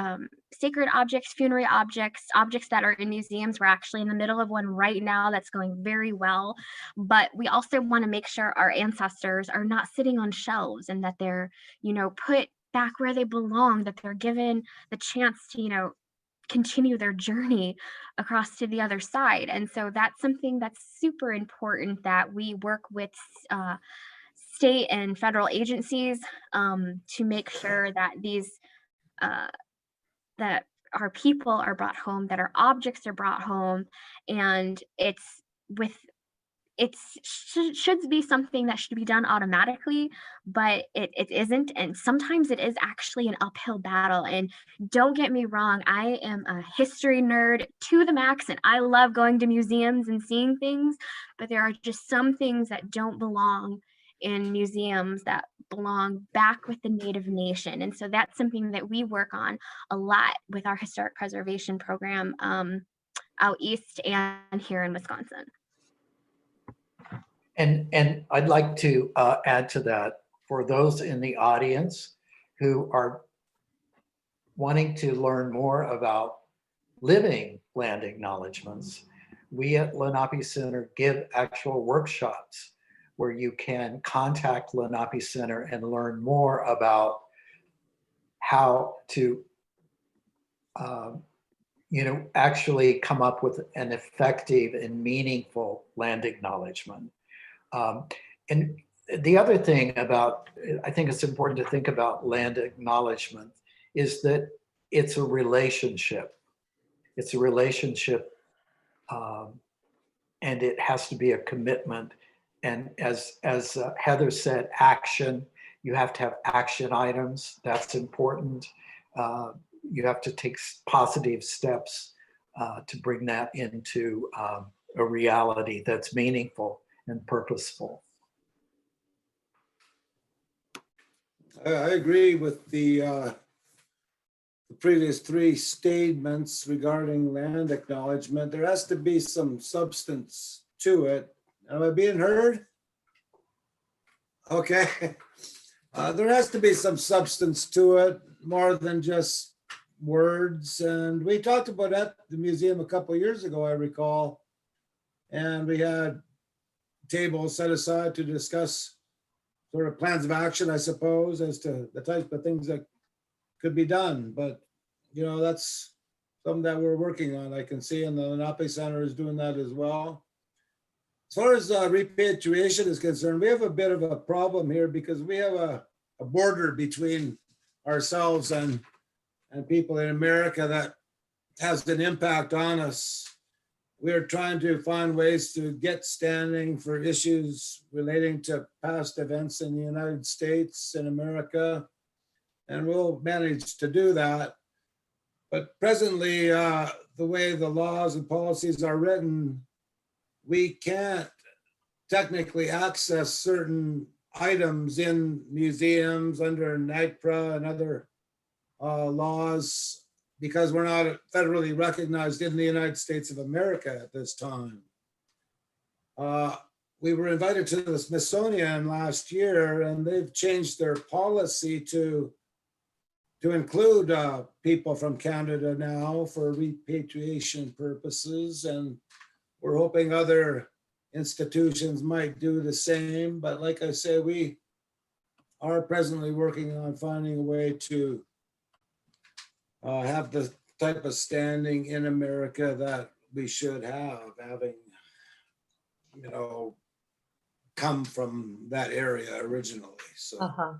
objects, funerary objects, objects that are in museums. We're actually in the middle of one right now that's going very well. But we also want to make sure our ancestors are not sitting on shelves, and that they're, put back where they belong, that they're given the chance to, continue their journey across to the other side. And so that's something that's super important, that we work with state and federal agencies to make sure that these that our people are brought home, that our objects are brought home, and it should be something that should be done automatically, but it isn't. And sometimes it is actually an uphill battle. And don't get me wrong, I am a history nerd to the max, and I love going to museums and seeing things, but there are just some things that don't belong in museums, that belong back with the Native Nation. And so that's something that we work on a lot with our historic preservation program out east and here in Wisconsin. And I'd like to add to that, for those in the audience who are wanting to learn more about living land acknowledgements, we at Lenape Center give actual workshops where you can contact Lenape Center and learn more about how to actually come up with an effective and meaningful land acknowledgement. And the other thing I think it's important to think about land acknowledgement, is that it's a relationship. It's a relationship, and it has to be a commitment. And as Heather said, action. You have to have action items. That's important. You have to take positive steps to bring that into a reality that's meaningful and purposeful. I agree with the previous three statements regarding land acknowledgement. There has to be some substance to it. Am I being heard? Okay. There has to be some substance to it, more than just words. And we talked about that at the museum a couple of years ago, I recall. And we had tables set aside to discuss sort of plans of action, I suppose, as to the type of things that could be done. But, that's something that we're working on. I can see, and the Lenape Center is doing that as well. As far as repatriation is concerned, we have a bit of a problem here, because we have a border between ourselves and people in America that has an impact on us. We're trying to find ways to get standing for issues relating to past events in the United States and America, and we'll manage to do that. But presently, the way the laws and policies are written, we can't technically access certain items in museums under NIPRA and other laws, because we're not federally recognized in the United States of America at this time. We were invited to the Smithsonian last year, and they've changed their policy to include people from Canada now for repatriation purposes. And we're hoping other institutions might do the same. But like I say, we are presently working on finding a way to have the type of standing in America that we should have, having, you know, come from that area originally. So.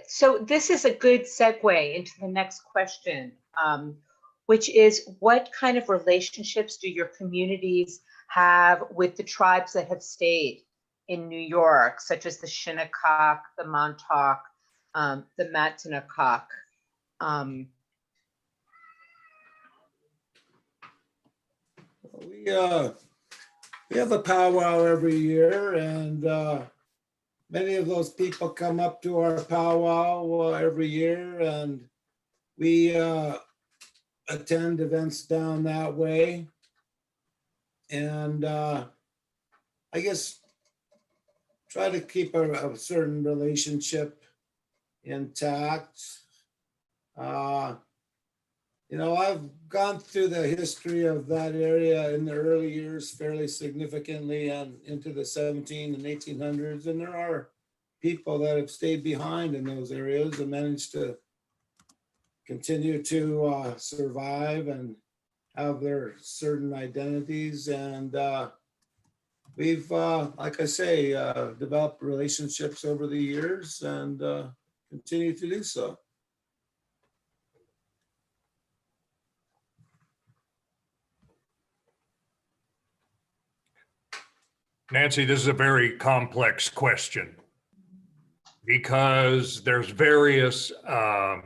So this is a good segue into the next question, which is, what kind of relationships do your communities have with the tribes that have stayed in New York, such as the Shinnecock, the Montauk, the Matinacock? We have a powwow every year, and many of those people come up to our powwow every year, and we attend events down that way. And I guess try to keep a certain relationship intact. You know, I've gone through the history of that area in the early years fairly significantly and into the 17 and 1800s. And there are people that have stayed behind in those areas and managed to continue to survive and have their certain identities. And we've, like I say, developed relationships over the years and continue to do so. Nancy, this is a very complex question because there's various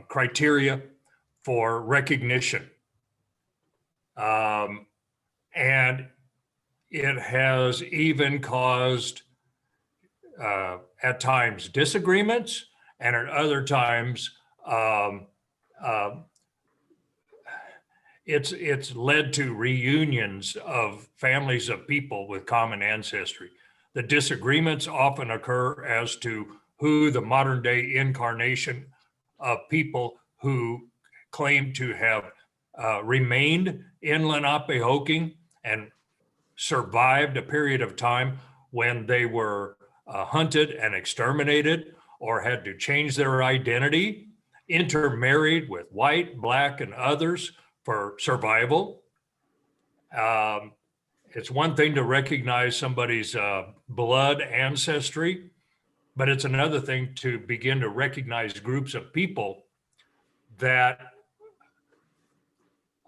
criteria for recognition. And it has even caused, at times, disagreements, and at other times, it's led to reunions of families of people with common ancestry. The disagreements often occur as to who the modern day incarnation of people who claim to have remained in Lenape and survived a period of time when they were hunted and exterminated or had to change their identity, intermarried with white, black, and others for survival. It's one thing to recognize somebody's blood ancestry, but it's another thing to begin to recognize groups of people that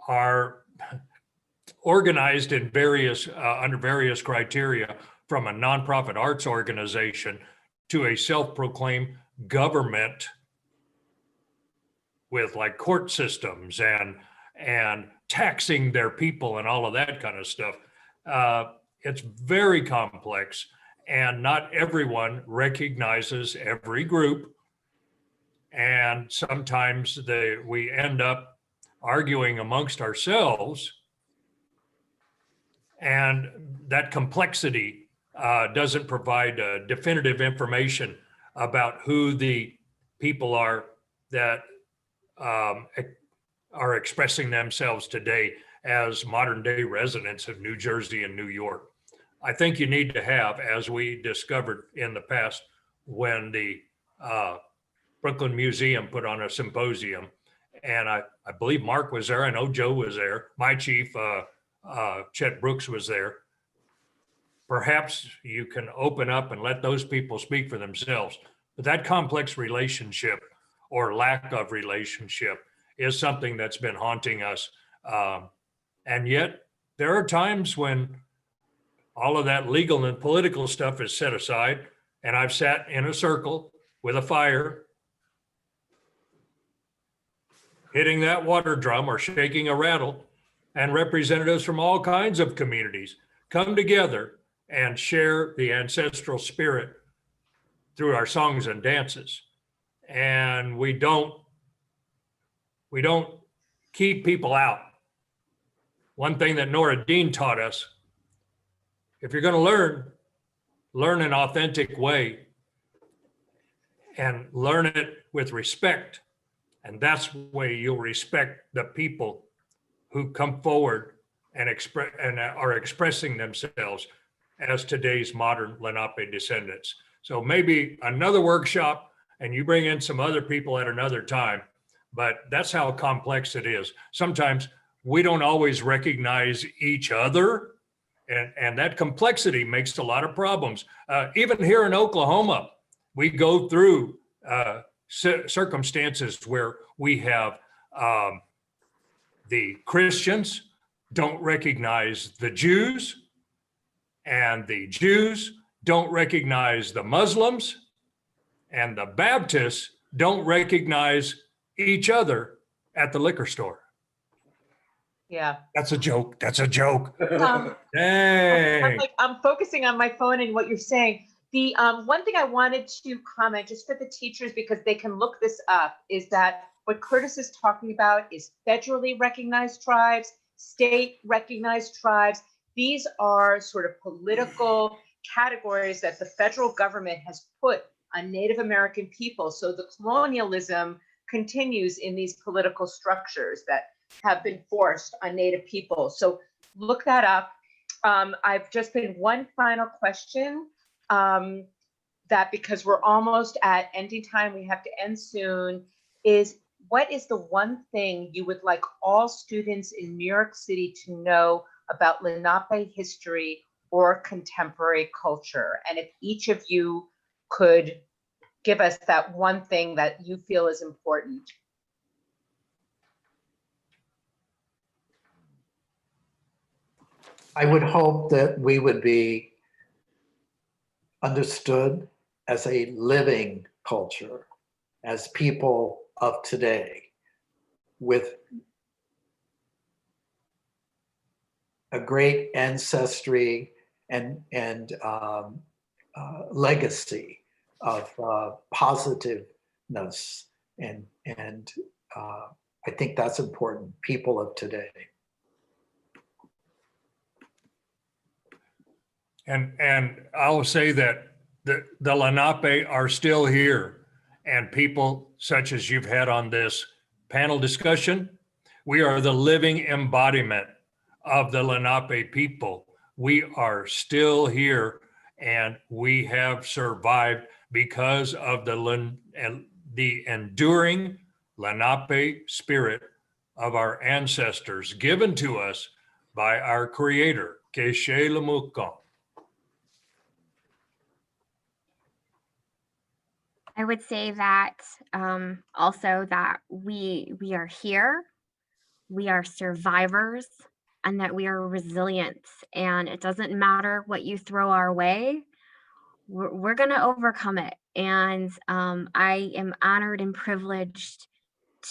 are organized in various under various criteria, from a nonprofit arts organization to a self-proclaimed government with like court systems and taxing their people and all of that kind of stuff. It's very complex, and not everyone recognizes every group. And sometimes we end up arguing amongst ourselves, and that complexity doesn't provide definitive information about who the people are that are expressing themselves today as modern day residents of New Jersey and New York. I think you need to have, as we discovered in the past when the Brooklyn Museum put on a symposium, and I believe Mark was there, I know Joe was there, my chief, Chet Brooks was there. Perhaps you can open up and let those people speak for themselves. But that complex relationship or lack of relationship is something that's been haunting us. And yet there are times when all of that legal and political stuff is set aside, and I've sat in a circle with a fire, hitting that water drum or shaking a rattle, and representatives from all kinds of communities come together and share the ancestral spirit through our songs and dances. And we don't keep people out. One thing that Nora Dean taught us, if you're going to learn an authentic way and learn it with respect. And that's the way you'll respect the people who come forward and are expressing themselves as today's modern Lenape descendants. So maybe another workshop and you bring in some other people at another time, but that's how complex it is. Sometimes we don't always recognize each other, and that complexity makes a lot of problems. Even here in Oklahoma, we go through circumstances where we have the Christians don't recognize the Jews, and the Jews don't recognize the Muslims, and the Baptists don't recognize each other at the liquor store. Yeah. That's a joke. That's a joke. I'm Dang. I'm focusing on my phone and what you're saying. The one thing I wanted to comment just for the teachers, because they can look this up, is that what Curtis is talking about is federally recognized tribes, state recognized tribes. These are sort of political categories that the federal government has put on Native American people. So the colonialism continues in these political structures that have been forced on Native people. So look that up. I've just been one final question, that because we're almost at ending time, we have to end soon, is what is the one thing you would like all students in New York City to know about Lenape history or contemporary culture? And if each of you could give us that one thing that you feel is important. I would hope that we would be understood as a living culture, as people of today, with a great ancestry and legacy of positiveness, and I think that's important. People of today. And I'll say that the Lenape are still here, and people such as you've had on this panel discussion, we are the living embodiment of the Lenape people. We are still here, and we have survived because of the enduring Lenape spirit of our ancestors given to us by our creator, Keshe Lemukan. I would say that also that we are here, we are survivors, and that we are resilient. And it doesn't matter what you throw our way, we're going to overcome it. And I am honored and privileged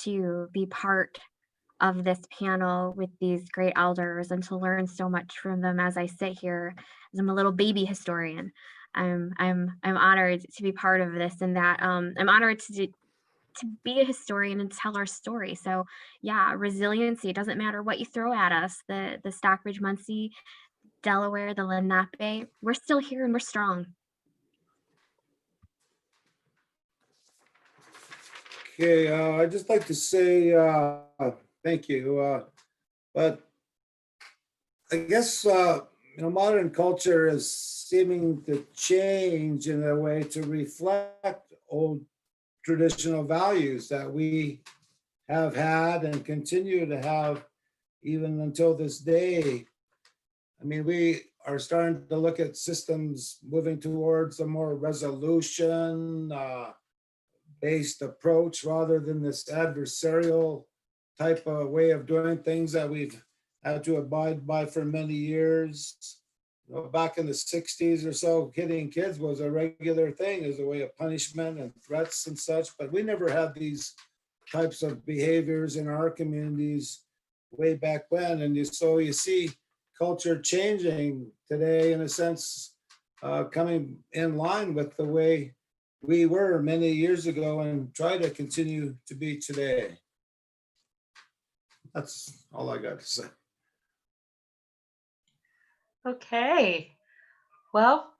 to be part of this panel with these great elders and to learn so much from them as I sit here as I'm a little baby historian. I'm honored to be part of this, and that I'm honored to be a historian and tell our story. So yeah, resiliency, it doesn't matter what you throw at us. The Stockbridge-Munsee, Delaware, the Lenape, we're still here and we're strong. Okay, I'd just like to say thank you. But I guess modern culture is seeming to change in a way to reflect old traditional values that we have had and continue to have even until this day. I mean, we are starting to look at systems moving towards a more resolution based approach rather than this adversarial type of way of doing things that we've had to abide by for many years. Back in the 60s or so, hitting kids was a regular thing as a way of punishment and threats and such, but we never had these types of behaviors in our communities way back when. And so you see culture changing today, in a sense, coming in line with the way we were many years ago and try to continue to be today. That's all I got to say. Okay, well,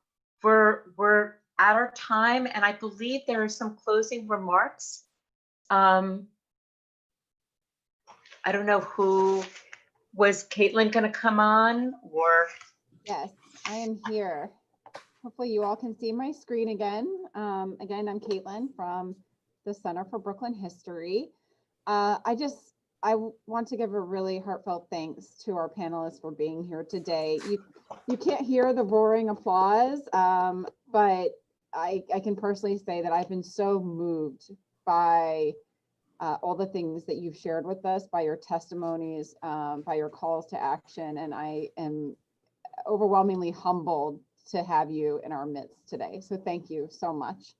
we're at our time, and I believe there are some closing remarks. I don't know who Was Caitlin going to come on or? Yes, I am here. Hopefully you all can see my screen again. Again, I'm Caitlin from the Center for Brooklyn History. I want to give a really heartfelt thanks to our panelists for being here today. You can't hear the roaring applause, but I can personally say that I've been so moved by all the things that you've shared with us, by your testimonies, by your calls to action, and I am overwhelmingly humbled to have you in our midst today. So thank you so much.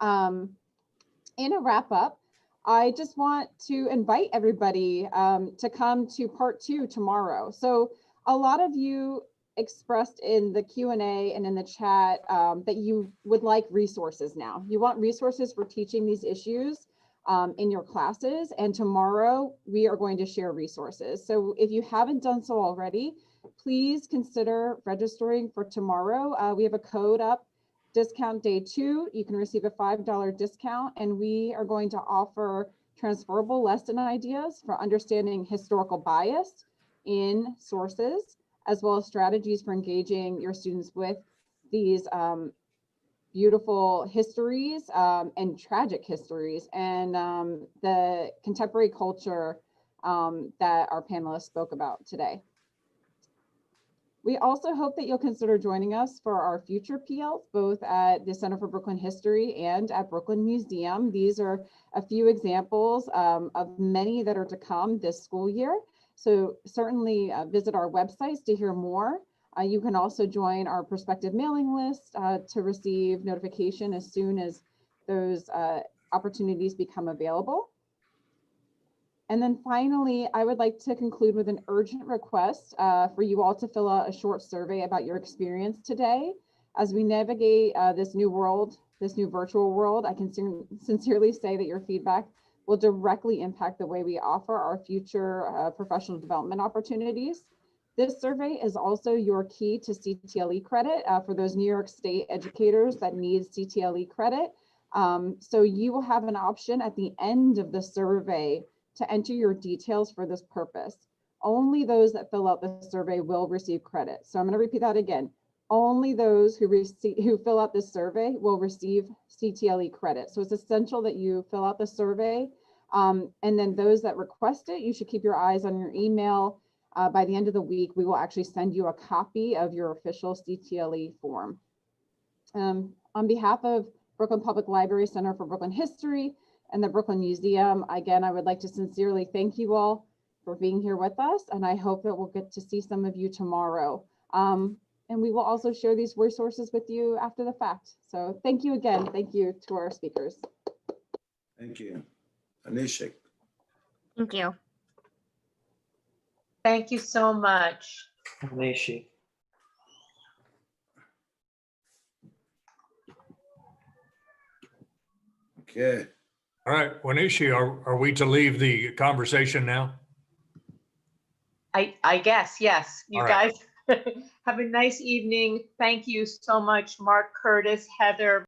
In a wrap up, I just want to invite everybody to come to part 2 tomorrow. So a lot of you expressed in the Q&A and in the chat that you would like resources now. You want resources for teaching these issues in your classes, and tomorrow we are going to share resources. So if you haven't done so already, please consider registering for tomorrow. We have a code up, discount day 2. You can receive a $5 discount, and we are going to offer transferable lesson ideas for understanding historical bias in sources, as well as strategies for engaging your students with these beautiful histories and tragic histories and the contemporary culture that our panelists spoke about today. We also hope that you'll consider joining us for our future PLs, both at the Center for Brooklyn History and at Brooklyn Museum. These are a few examples of many that are to come this school year. So certainly visit our websites to hear more. You can also join our prospective mailing list to receive notification as soon as those opportunities become available. And then finally, I would like to conclude with an urgent request for you all to fill out a short survey about your experience today. As we navigate this new world, this new virtual world, I can sincerely say that your feedback will directly impact the way we offer our future professional development opportunities. This survey is also your key to CTLE credit for those New York State educators that need CTLE credit. So you will have an option at the end of the survey to enter your details for this purpose. Only those that fill out the survey will receive credit. So I'm going to repeat that again. Only those who fill out this survey will receive CTLE credit. So it's essential that you fill out the survey. And then those that request it, you should keep your eyes on your email. By the end of the week, we will actually send you a copy of your official CTLE form. On behalf of Brooklyn Public Library Center for Brooklyn History and the Brooklyn Museum, again, I would like to sincerely thank you all for being here with us, and I hope that we'll get to see some of you tomorrow. And we will also share these resources with you after the fact. So thank you again. Thank you to our speakers. Thank you. Anishik. Thank you. Thank you so much. Lenape. Okay. All right, Wanishi, are we to leave the conversation now? I guess, yes. You All right. guys have a nice evening. Thank you so much, Mark, Curtis, Heather.